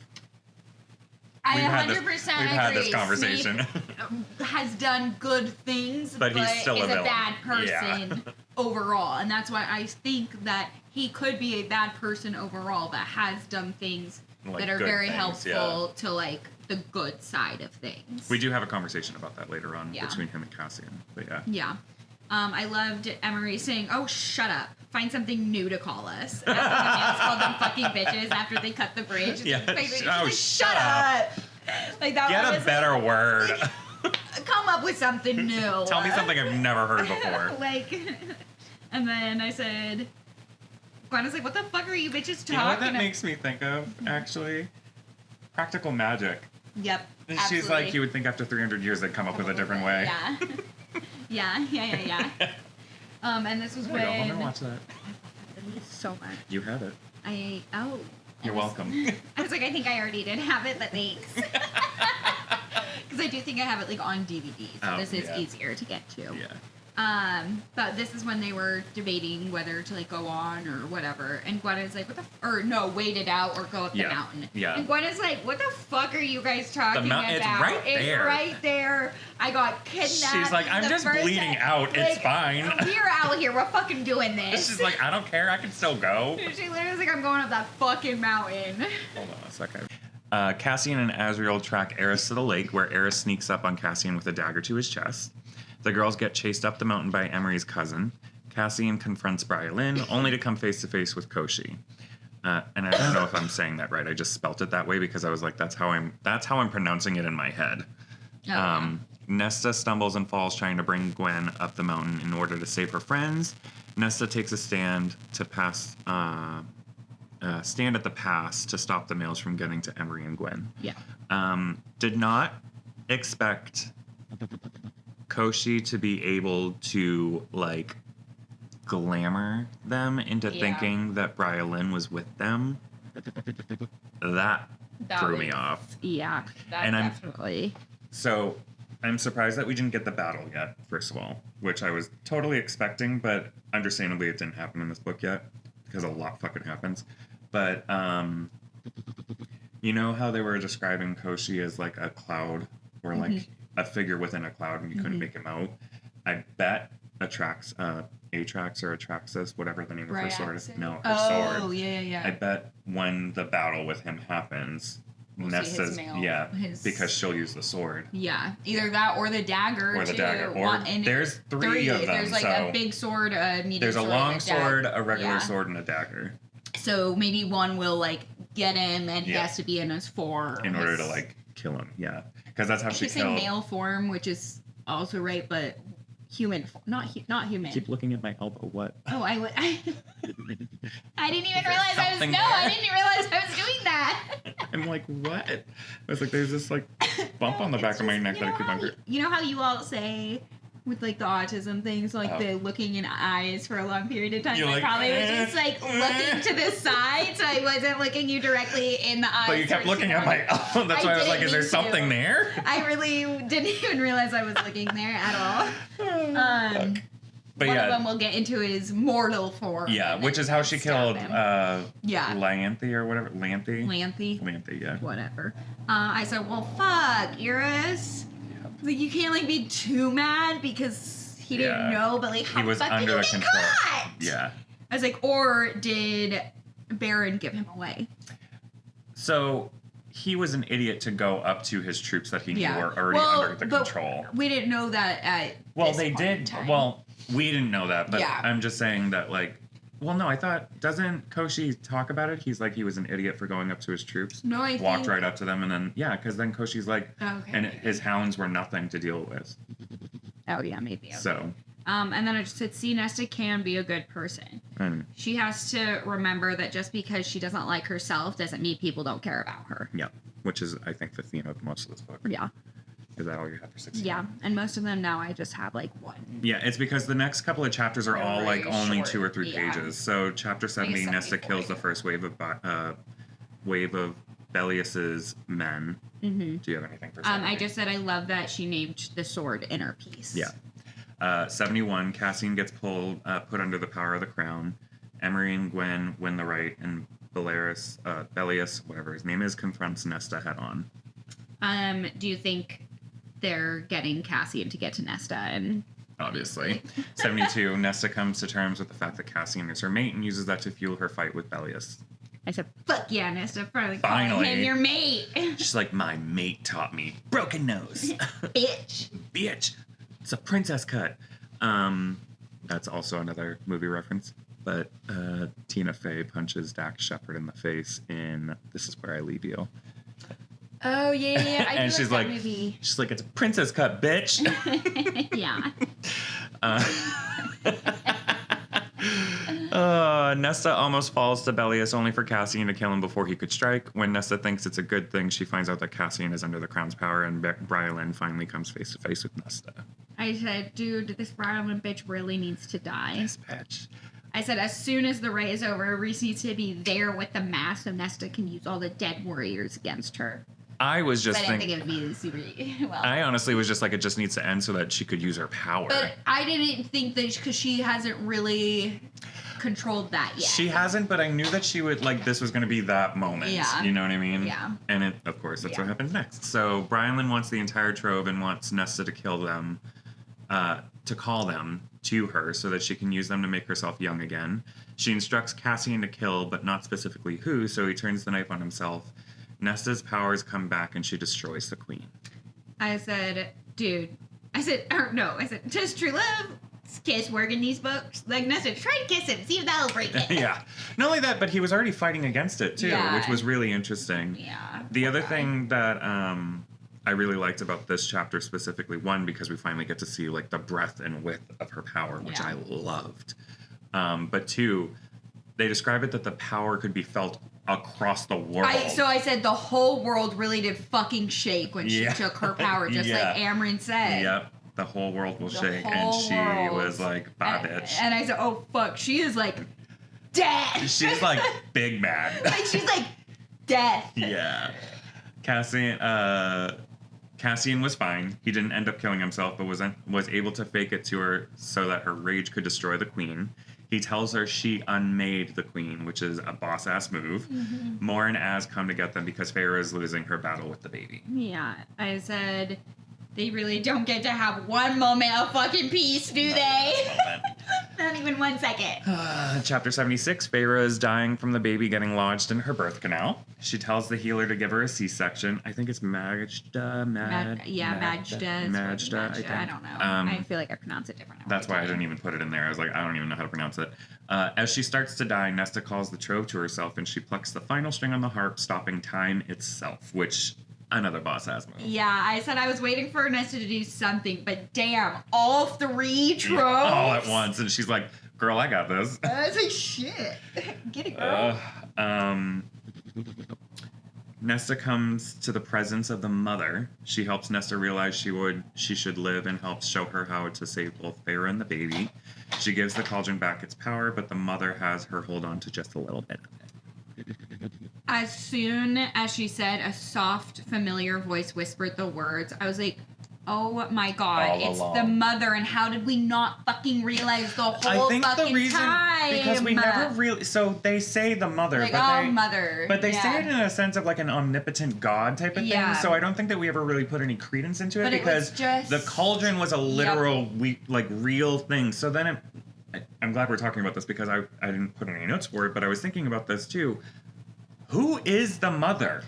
I We've 100% We've had this conversation. Snape has done good things, but he's still is a villain. bad person Yeah. overall. And that's why I think that he could be a bad person overall, but has done things Like that are good very things, helpful to like the good side of things. We do have a conversation about that later on Yeah. between him and Cassian. But yeah. Yeah. I loved Emery saying, "Oh, shut up. Find something new to call us." After the man called them fucking bitches after they cut the bridge. Yeah. She's Oh, like, shut up. Like that Get one a was better word. like, come up with something new. Tell me something I've never heard before. Like, and then I said, Gwen was like, "What the fuck are you bitches talking You know what that about?" makes me think of, actually? Practical magic. Yep. She's absolutely. like, you would think after 300 years they'd come up with a different way. Yeah. yeah. And this was I'm gonna go home when and watch that. so much. You have it. You're welcome. I was like, I think I already did have it, but thanks. Because I do think I have it like on DVD, so this is easier to get to. Yeah. But this is when they were debating whether to like go on or whatever, and Gwen is like, wait it out or go up the mountain. Yeah. And Gwen is like, what the fuck are you guys talking about? It's right there. It's right there. I got kidnapped. She's like, I'm just bleeding out. It's fine. We're out here. We're fucking doing this. She's like, I don't care. I can still go. She literally was like, I'm going up that fucking mountain. Hold on a second. Cassian and Azriel track Eris to the lake, where Eris sneaks up on Cassian with a dagger to his chest. The girls get chased up the mountain by Emery's cousin. Cassian confronts Brylin, only to come face to face with Koshi. And I don't know if I'm saying that right. I just spelt it that way because I was like, that's how I'm pronouncing it in my head. Nesta stumbles and falls trying to bring Gwen up the mountain in order to save her friends. Nesta takes a stand to stand at the pass to stop the males from getting to Emery and Gwen. Yeah. Did not expect Koshi to be able to like glamour them into thinking that Brylin was with them. That threw me off. Yeah, that And definitely. So I'm surprised that we didn't get the battle yet, first of all, which I was totally expecting, but understandably it didn't happen in this book yet because a lot fucking happens. But you know how they were describing Koshi as like a cloud or like a figure within a cloud and you couldn't make him out? I bet Atraxis, or Atraxis, whatever the name of her sword is. No, her sword. Oh, yeah. I bet when the battle with him happens, Nesta's because she'll use the sword. Yeah, either that or the dagger. Or the dagger. Or there's three of them. There's like a big sword, a medium there's sword. There's a long sword, a regular yeah. sword, and a dagger. So maybe one will like get him, and he has to be in his form in order to like kill him. Yeah, because that's how she killed. Saying male form, which is also right, but human, not human. Keep looking at my elbow. What? Oh, I didn't even realize I didn't realize I was doing that. I'm like, what? I was like, there's this like bump on the back of my neck that I keep on. You know how you all say with like the autism things, like the looking in eyes for a long period of time. I probably was just like looking to the side, so I wasn't looking you directly in the eyes. But you kept looking at my elbow. That's why I was like, is there something there? I really didn't even realize I was looking there at all. But one of them we'll get into his mortal form. Yeah, which is how she killed Lanthe or whatever. Lanthe, yeah. Whatever. I said, well, fuck, Iris. Like, you can't like be too mad because he didn't know, but like, how he was under the control. Caught? Yeah. I was like, or did Baron give him away? So he was an idiot to go up to his troops that he knew were already under the control. We didn't know that at we didn't know that, but I'm just saying that like Well, no, I thought, doesn't Koshi talk about it? He's like, he was an idiot for going up to his troops. No, I Walked think... right up to them, and then, yeah, because then Koshi's like, Okay, and maybe. his hounds were nothing to deal with. Oh, yeah, maybe. Okay. So. And then I just said, see, Nesta can be a good person. She has to remember that just because she doesn't like herself doesn't mean people don't care about her. Yeah, which is, I think, the theme of most of this book. Yeah. Is that all you have for 16? Yeah, and most of them now I just have like one. Yeah, it's because the next couple of chapters are all like only short. 2 or 3 pages. So chapter 70, Nesta kills the first wave of Bellius's men. Mm-hmm. Do you have anything for 70? I just said I love that she named the sword Inner Peace. Yeah. 71, Cassian gets put under the power of the crown. Emery and Gwen win the right, and Bellius, whatever his name is, confronts Nesta head on. Do you think they're getting Cassian to get to Nesta? And obviously. 72, Nesta comes to terms with the fact that Cassian is her mate and uses that to fuel her fight with Bellius. I said, fuck yeah, Nesta, finally calling him your mate. She's like, my mate taught me. Broken nose. Bitch. It's a princess cut. That's also another movie reference. But Tina Fey punches Dax Shepard in the face in This Is Where I Leave You. Oh, yeah. I and she's like, movie. She's like, it's a princess cut, bitch. Yeah. Nesta almost falls to Bellius only for Cassian to kill him before he could strike. When Nesta thinks it's a good thing, she finds out that Cassian is under the crown's power, and Brylin finally comes face to face with Nesta. I said, dude, this Brylin bitch really needs to die. This bitch. I said, as soon as the raid is over, Reese needs to be there with the mask so Nesta can use all the dead warriors against her. I was just but I didn't think it would be super well. I honestly was just like, it just needs to end so that she could use her power. But I didn't think that because she hasn't really controlled that yet. She hasn't, but I knew that she would, like, this was going to be that moment. Yeah. You know what I mean? Yeah. And it, of course, that's what happens next. So Brylin wants the entire trove and wants Nesta to kill them, to call them to her so that she can use them to make herself young again. She instructs Cassian to kill, but not specifically who, so he turns the knife on himself. Nesta's powers come back and she destroys the queen. I said, does true love kiss work in these books? Like, Nesta, try to kiss him, see if that'll break it. Yeah. Not only that, but he was already fighting against it too, which was really interesting. Yeah. The other thing that I really liked about this chapter specifically, one, because we finally get to see like the breadth and width of her power, which I loved. But two, they describe it that the power could be felt across the world. So I said the whole world really did fucking shake when she took her power, just like Amryn said. Yep. The whole world will shake. And she was like, bye, bitch. And I said, oh, fuck. She is like, death. She's like big mad. Like, she's like, death. Yeah. Cassian was fine. He didn't end up killing himself, but was able to fake it to her so that her rage could destroy the queen. He tells her she unmade the queen, which is a boss-ass move. Mm-hmm. Mor and Az come to get them because Feyre is losing her battle with the baby. Yeah, I said they really don't get to have one moment of fucking peace, do they? Not even 1 second. Chapter 76, Feyre is dying from the baby getting lodged in her birth canal. She tells the healer to give her a C-section. I think it's Majda. Majda, I think. I don't know. I feel like I pronounce it different. That's why I didn't even put it in there. I was like, I don't even know how to pronounce it. As she starts to die, Nesta calls the trove to herself, and she plucks the final string on the harp, stopping time itself, which... another boss-ass move. Yeah, I said I was waiting for Nesta to do something, but damn, all 3 tropes. All at once. And she's like, girl, I got this. I was like, shit. Get it, girl. Nesta comes to the presence of the mother. She helps Nesta realize she should live and helps show her how to save both Feyre and the baby. She gives the cauldron back its power, but the mother has her hold on to just a little bit of it. As soon as she said a soft, familiar voice whispered the words, I was like, oh my god, it's the mother, and how did we not fucking realize the whole fucking time? Because we never really... So they say the mother, like, mother. But they say it in a sense of like an omnipotent god type of thing, so I don't think that we ever really put any credence into it, because the cauldron was a literal, real thing. So then I'm glad we're talking about this, because I didn't put any notes for it, but I was thinking about this too. Who is the mother?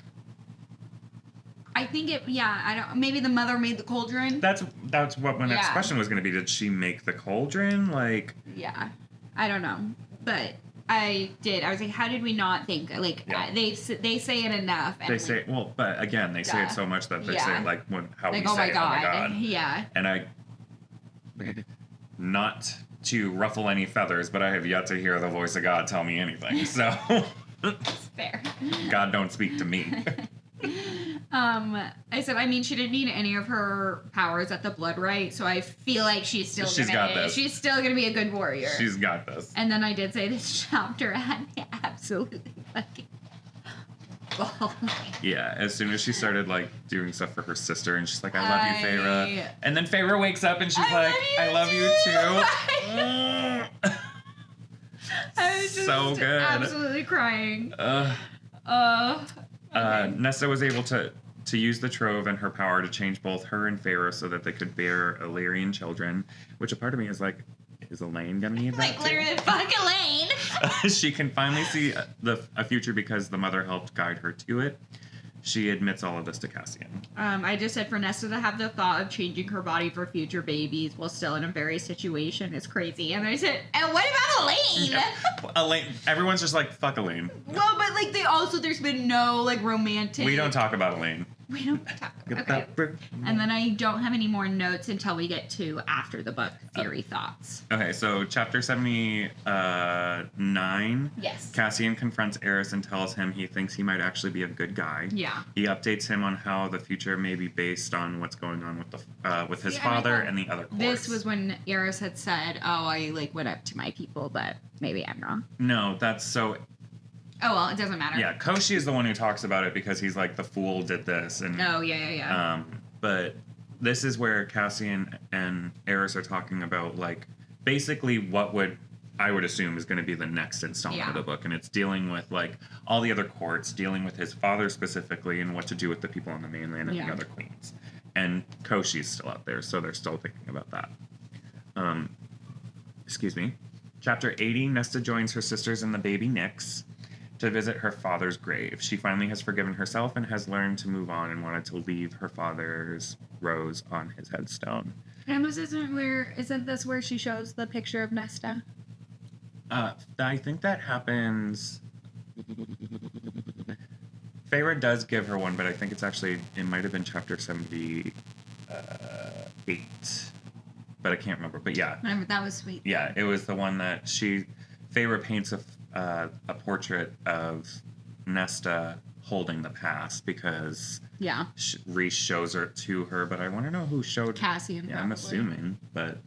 I think maybe the mother made the cauldron. That's what my next question was going to be. Did she make the cauldron? Like... Yeah. I don't know. But I did. I was like, how did we not think? Like, Yeah. they say it enough. And They like, say, well, but again, they say it so much that they say Yeah. it like how like, we oh say my it, god. oh my god. Yeah. And I, not to ruffle any feathers, but I have yet to hear the voice of God tell me anything. So, It's fair. God don't speak to me. I said, I mean, she didn't need any of her powers at the blood right, so I feel like she's still got this. She's still gonna be a good warrior. She's got this. And then I did say this chapter had me absolutely fucking bawling. Yeah, as soon as she started like doing stuff for her sister, and she's like, "I love you, Feyre," and then Feyre wakes up and she's like, "I love you too." I was just so good. absolutely crying. Nesta was able to use the trove and her power to change both her and Feyre so that they could bear Illyrian children, which a part of me is like, is Elaine gonna need that Like, too? literally, fuck Elaine. She can finally see a future because the mother helped guide her to it. She admits all of this to Cassian. I just said for Nesta to have the thought of changing her body for future babies while still in a very situation is crazy. And I said, and what about Elaine? Yeah. Elaine, everyone's just like, fuck Elaine. Well, but like there's been no like romantic. We don't talk about Elaine. We don't talk. Get Okay. that br- And then I don't have any more notes until we get to after the book theory thoughts. Okay, so chapter 79. Yes. Cassian confronts Eris and tells him he thinks he might actually be a good guy. Yeah. He updates him on how the future may be based on what's going on with the with his See, and I father thought and the other courts. This was when Eris had said, "Oh, I like went up to my people, but maybe I'm wrong." No, that's so. Oh well, it doesn't matter. Yeah, Koshi is the one who talks about it because he's like the fool did this and. Oh yeah. But this is where Cassian and Eris are talking about like basically what I would assume is going to be the next installment of the book, and it's dealing with like all the other courts, dealing with his father specifically, and what to do with the people on the mainland and the other queens. And Koshi's still out there, so they're still thinking about that. Excuse me. Chapter 80, Nesta joins her sisters and the baby Nyx to visit her father's grave. She finally has forgiven herself and has learned to move on and wanted to leave her father's rose on his headstone. And isn't this where she shows the picture of Nesta? I think that happens. Feyre does give her one, but I think it's actually, it might have been chapter 78. But I can't remember. But yeah. That was sweet. Yeah, it was the one that Feyre paints a portrait of Nesta holding the past because Rhys shows her to her, but I want to know who showed Cassian. Yeah, I'm assuming, but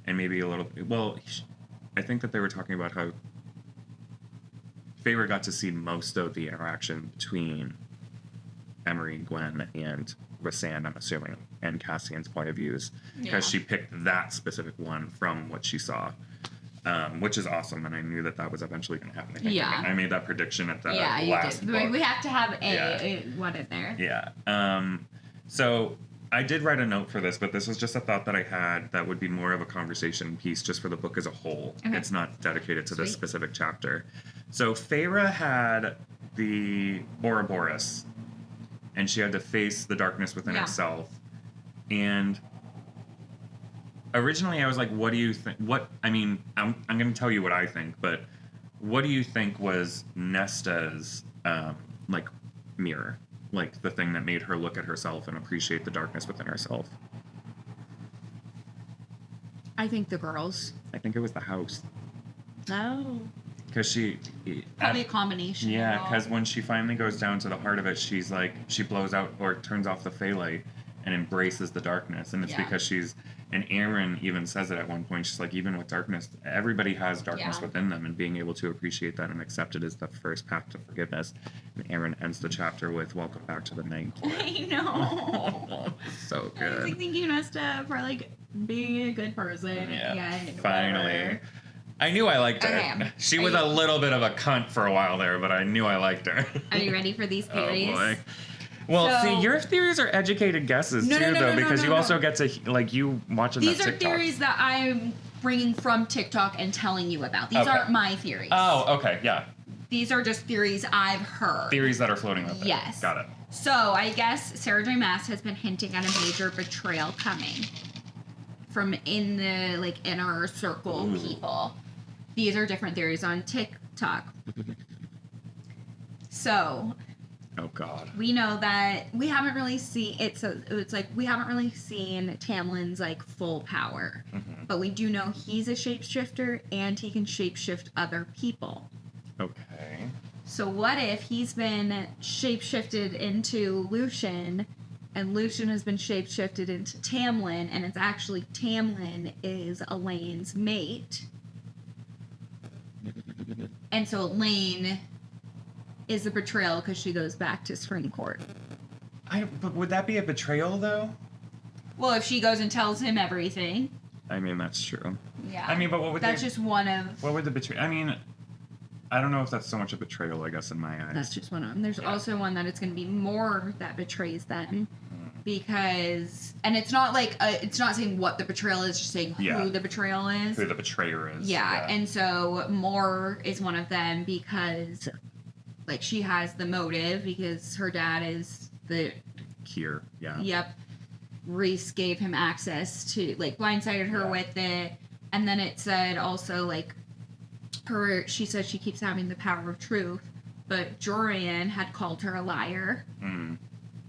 and maybe a little. Well, I think that they were talking about how Feyre got to see most of the interaction between Emery, Gwen, and Rhysand, I'm assuming, and Cassian's point of views because she picked that specific one from what she saw. Which is awesome, and I knew that was eventually going to happen. I made that prediction at the last book. We have to have a one in there. Yeah. So I did write a note for this, but this was just a thought that I had that would be more of a conversation piece just for the book as a whole. Okay. It's not dedicated to this specific chapter. So Feyre had the Ouroboros, and she had to face the darkness within herself. And originally, I was like, what do you think? I'm going to tell you what I think, but what do you think was Nesta's, mirror? Like, the thing that made her look at herself and appreciate the darkness within herself? I think the girls. I think it was the house. No. Because probably a combination. Yeah, because when she finally goes down to the heart of it, she's like, she blows out or turns off the Phalite and embraces the darkness. And it's because and Aaron even says it at one point. She's like, even with darkness, everybody has darkness within them, and being able to appreciate that and accept it is the first path to forgiveness. And Aaron ends the chapter with, "Welcome back to the night." I know. So good. I was like, thank you, Nesta, for like being a good person. Yeah, finally. I knew I liked her. Okay. She was a little bit of a cunt for a while there, but I knew I liked her. Are you ready for these theories? Oh boy. Well, see, your theories are educated guesses because you also get to you watching these that are TikTok. Theories that I'm bringing from TikTok and telling you about. These aren't my theories. Oh, okay, yeah. These are just theories I've heard. Theories that are floating out there. Yes. Got it. So I guess Sarah J. Maas has been hinting at a major betrayal coming from in the inner circle people. These are different theories on talk. So Oh God. we know that we haven't really seen it. So it's like we haven't really seen Tamlin's like full power, but we do know he's a shapeshifter and he can shapeshift other people. Okay. So what if he's been shapeshifted into Lucian, and Lucian has been shapeshifted into Tamlin, and it's actually Tamlin is Elaine's mate, and so Elaine is the betrayal because she goes back to Spring Court. But would that be a betrayal though? Well, if she goes and tells him everything. I mean, that's true. Yeah. I mean, but what would that's just one of. What would the betray? I mean, I don't know if that's so much a betrayal. I guess in my eyes. That's just one of them. There's also one that it's going to be more that betrays them, because and it's not like it's not saying what the betrayal is, just saying who the betrayal is. Who the betrayer is. Yeah, and so more is one of them because. Like, she has the motive because her dad is the... Kier, yeah. Yep. Reese gave him access to, like, blindsided her with it. And then it said also, like, she said she keeps having the power of truth. But Jorian had called her a liar. Mm.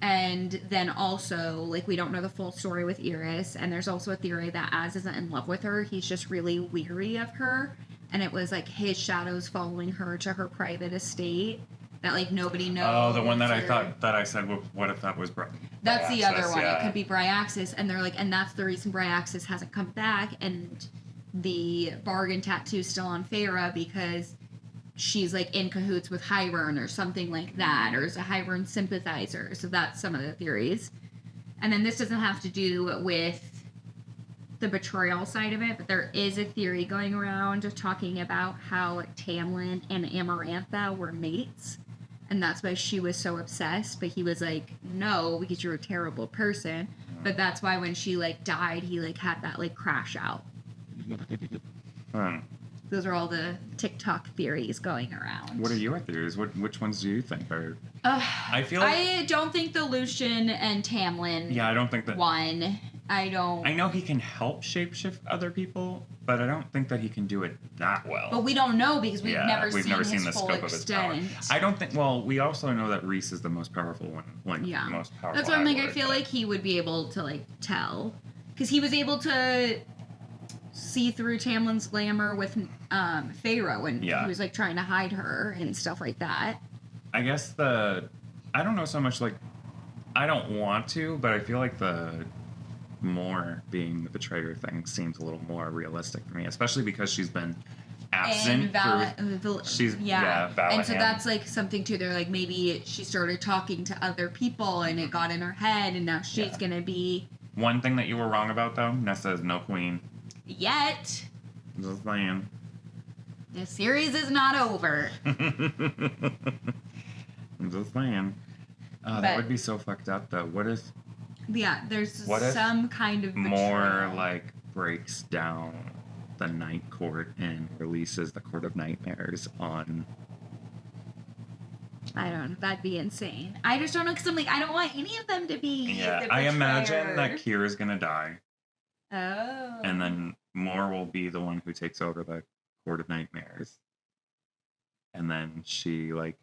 And then also, like, we don't know the full story with Iris. And there's also a theory that Az isn't in love with her. He's just really weary of her. And it was, like, his shadows following her to her private estate that, like, nobody knows. Oh, the one that I thought, that I said, well, what if that was That's the other one. Yeah. It could be Bryaxis. And they're like, and that's the reason Bryaxis hasn't come back. And the bargain tattoo's still on Feyre because she's, like, in cahoots with Hybern or something like that. Or is a Hybern sympathizer. So that's some of the theories. And then this doesn't have to do with the betrayal side of it, but there is a theory going around talking about how Tamlin and Amarantha were mates, and that's why she was so obsessed. But he was like, no, because you're a terrible person. But that's why when she, like, died, he, like, had that, like, crash out. Those are all the TikTok theories going around. What are your theories? Which ones do you think are... I don't think the Lucian and Tamlin I don't think that... one. I know he can help shapeshift other people, but I don't think that he can do it that well. But we don't know because we've never seen the full scope of his power. I don't think... Well, we also know that Reese is the most powerful one. Most powerful. That's why I'm like, I feel like he would be able to, like, tell. Because he was able to see through Tamlin's glamour with Feyre when he was, like, trying to hide her and stuff like that. I guess I don't know so much, like... I don't want to, but I feel like the... more being the betrayer thing seems a little more realistic for me, especially because she's been absent. And so that's like something too. They're like, maybe she started talking to other people and it got in her head, and now she's gonna be. One thing that you were wrong about though, Nesta is no queen yet. Just saying. The series is not over. I'm just saying. That would be so fucked up though. What if? Yeah, there's some kind of betrayal. More like breaks down the Night Court and releases the Court of Nightmares on. I don't know. That'd be insane. I just don't know because I'm like, I don't want any of them to be. Yeah, I imagine that Kira's gonna die. Oh. And then Moore will be the one who takes over the Court of Nightmares. And then she, like,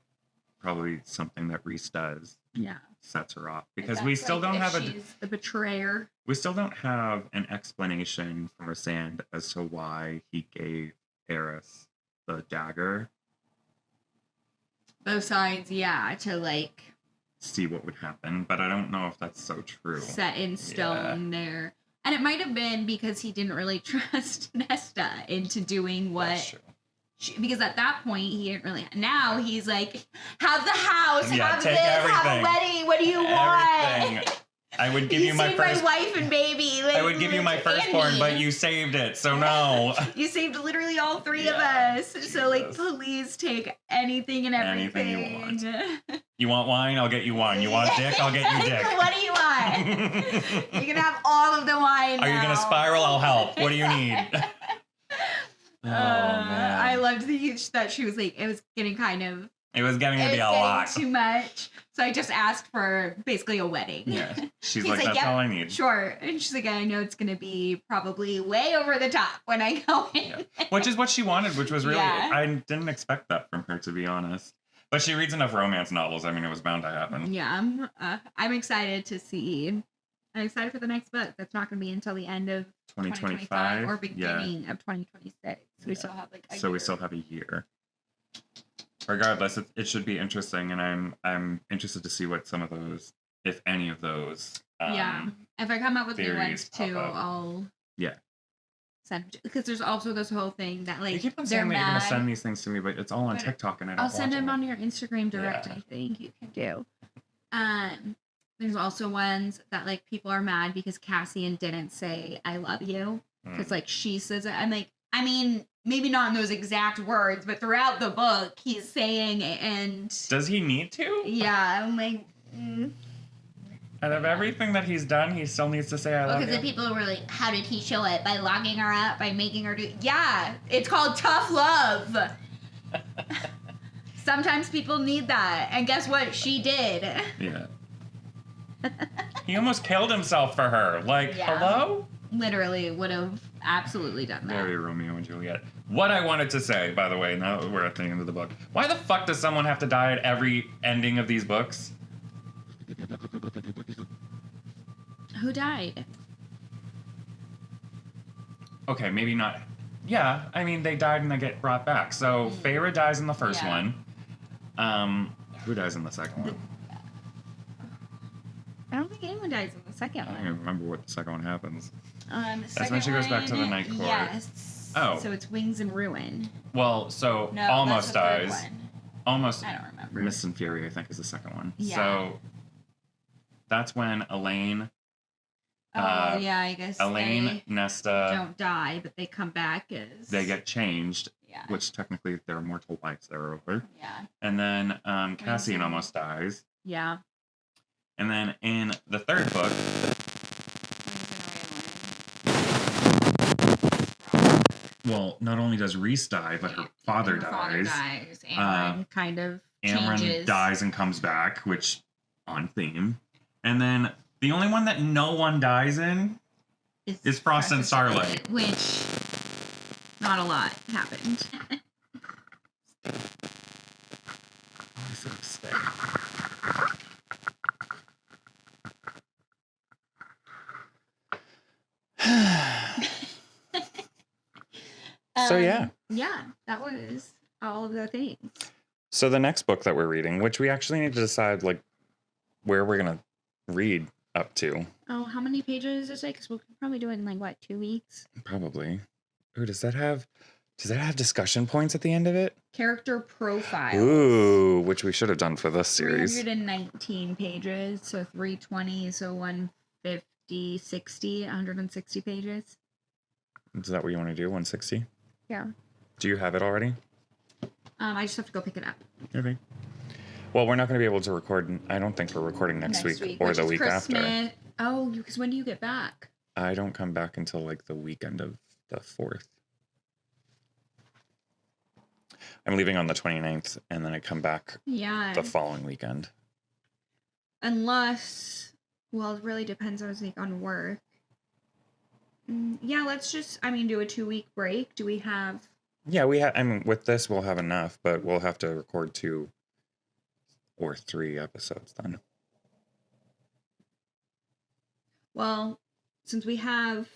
probably something that Reese does. Yeah. Sets her off. Because we still don't have she's the betrayer. We still don't have an explanation from Rysand as to why he gave Eris the dagger. Both sides, yeah, to, like, see what would happen, but I don't know if that's so true. Set in stone there. And it might have been because he didn't really trust Nesta into doing what... That's true. Because at that point, he didn't really... Now, he's like, have the house, have this, everything. Have a wedding, what do you want? I would give you my first... my wife and baby. Like, I would give you my firstborn, but you saved it, so no. You saved literally all three of us. Jesus. So, like, please take anything and everything. Anything you want. You want wine? I'll get you wine. You want dick? I'll get you dick. What do you want? You can have all of the wine Are you going to spiral? I'll help. What do you need? Oh, man. I loved that she was like, it was getting kind of It was getting to It's be a getting lot. too much. So I just asked for basically a wedding. Yeah. She's He's like, that's "Yep, all I need. Sure. And she's like, I know it's going to be probably way over the top when I go in. Yeah. Which is what she wanted, which was really, Yeah. I didn't expect that from her, to be honest. But she reads enough romance novels. I mean, it was bound to happen. Yeah. I'm excited to see. I'm excited for the next book. That's not going to be until the end of 2025 or beginning of 2026. So we still have like a year. We still have a year. Regardless, it should be interesting, and I'm interested to see what some of those, if any of those, if I come up with new ones too, I'll send, because there's also this whole thing that like you keep on they're saying that you're mad. gonna send these things to me, but it's all on TikTok, and I don't. I'll send watch them on your Instagram direct. Yeah. I think you can do. There's also ones that like people are mad because Cassian didn't say I love you, because like she says it. I'm like, I mean, maybe not in those exact words, but throughout the book, he's saying it. And does he need to? Yeah, I'm like. Out of everything that he's done, he still needs to say I love you. Because the people were like, how did he show it? By locking her up? By making her do... Yeah, it's called tough love. Sometimes people need that. And guess what? She did. Yeah. He almost killed himself for her. Like, hello? Literally would have absolutely done that. Very Romeo and Juliet. What I wanted to say, by the way, now that we're at the end of the book, why the fuck does someone have to die at every ending of these books? Who died? Okay, maybe not. Yeah, I mean, they died and they get brought back. So, Feyre dies in the first one. Who dies in the second one? I don't think anyone dies in the second I don't one. even remember what the second one happens. That's when she goes back to the Night Court. Yes. Oh. So it's Wings and Ruin. Well, so No, almost that's the third dies. one. Almost. I don't remember. Mist and Fury, I think, is the second one. Yeah. So that's when Elaine. I guess Elaine, they Nesta. don't die, but they come back as They get changed. Yeah. Which technically their immortal lives are over. Yeah. And then Cassian almost dies. Yeah. And then in the third book. Well, not only does Rhys die, but her father dies. Amren kind of changes. Amren dies and comes back, which on theme. And then the only one that no one dies in is Frost and Starlight. Which not a lot happened. So yeah, that was all of the things. So the next book that we're reading, which we actually need to decide like where we're gonna read up to. Oh, how many pages is it? Because we'll probably do it in like what, 2 weeks? Probably. Ooh, does that have discussion points at the end of it? Character profile. Ooh, which we should have done for this series. 319 pages, so 320, so 150, 60, 160 pages. Is that what you want to do? 160? Yeah. Do you have it already? I just have to go pick it up. Okay. Well, we're not going to be able to record. I don't think we're recording next week or the week after. Oh, because when do you get back? I don't come back until like the weekend of the 4th. I'm leaving on the 29th, and then I come back the following weekend. Unless, well, it really depends on work. Yeah, let's just, do a 2-week break. Do we have... Yeah, with this, we'll have enough, but we'll have to record 2 or 3 episodes then. Well, since we have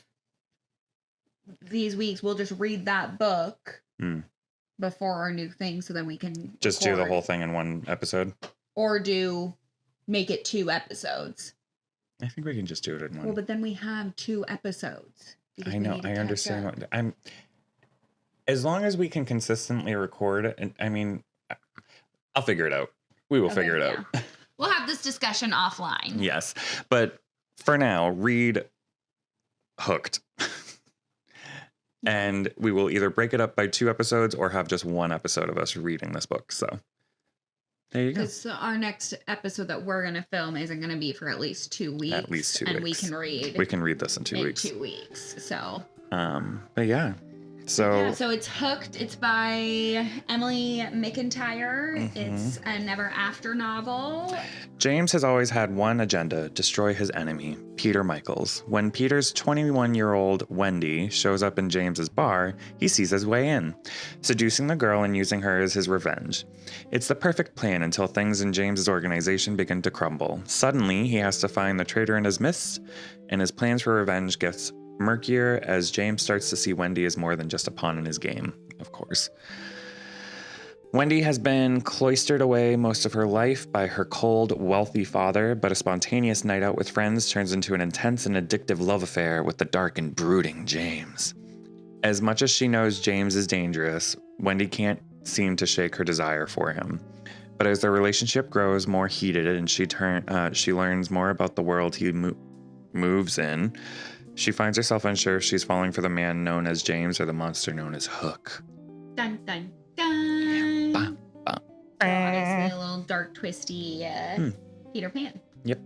these weeks, we'll just read that book before our new thing, so then we can just do the whole thing in one episode? Or make it 2 episodes. I think we can just do it in one. Well, but then we have 2 episodes. I know, I understand. As long as we can consistently record, and I'll figure it out. We will figure it out. We'll have this discussion offline. Yes. But for now, read Hooked. And we will either break it up by 2 episodes or have just 1 episode of us reading this book. So there you go. Because our next episode that we're going to film isn't going to be for at least 2 weeks. At least 2 weeks. And we can read this in 2 weeks. 2 weeks. So. But yeah. So, So it's Hooked. It's by Emily McIntyre. It's a Never After novel. James has always had one agenda: destroy his enemy, Peter Michaels. When Peter's 21-year-old Wendy shows up in James's bar, he sees his way in, seducing the girl and using her as his revenge. It's the perfect plan until things in James's organization begin to crumble. Suddenly, he has to find the traitor in his midst, and his plans for revenge gets murkier as James starts to see Wendy as more than just a pawn in his game, of course. Wendy has been cloistered away most of her life by her cold, wealthy father, but a spontaneous night out with friends turns into an intense and addictive love affair with the dark and brooding James. As much as she knows James is dangerous, Wendy can't seem to shake her desire for him. But as their relationship grows more heated and she learns more about the world he moves in, she finds herself unsure if she's falling for the man known as James or the monster known as Hook. Dun, dun, dun. Bah, bah. So obviously a little dark, twisty Peter Pan. Yep.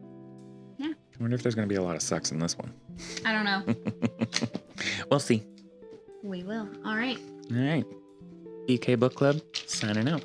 Yeah. I wonder if there's going to be a lot of sex in this one. I don't know. We'll see. We will. All right. All right. BK Book Club, signing out.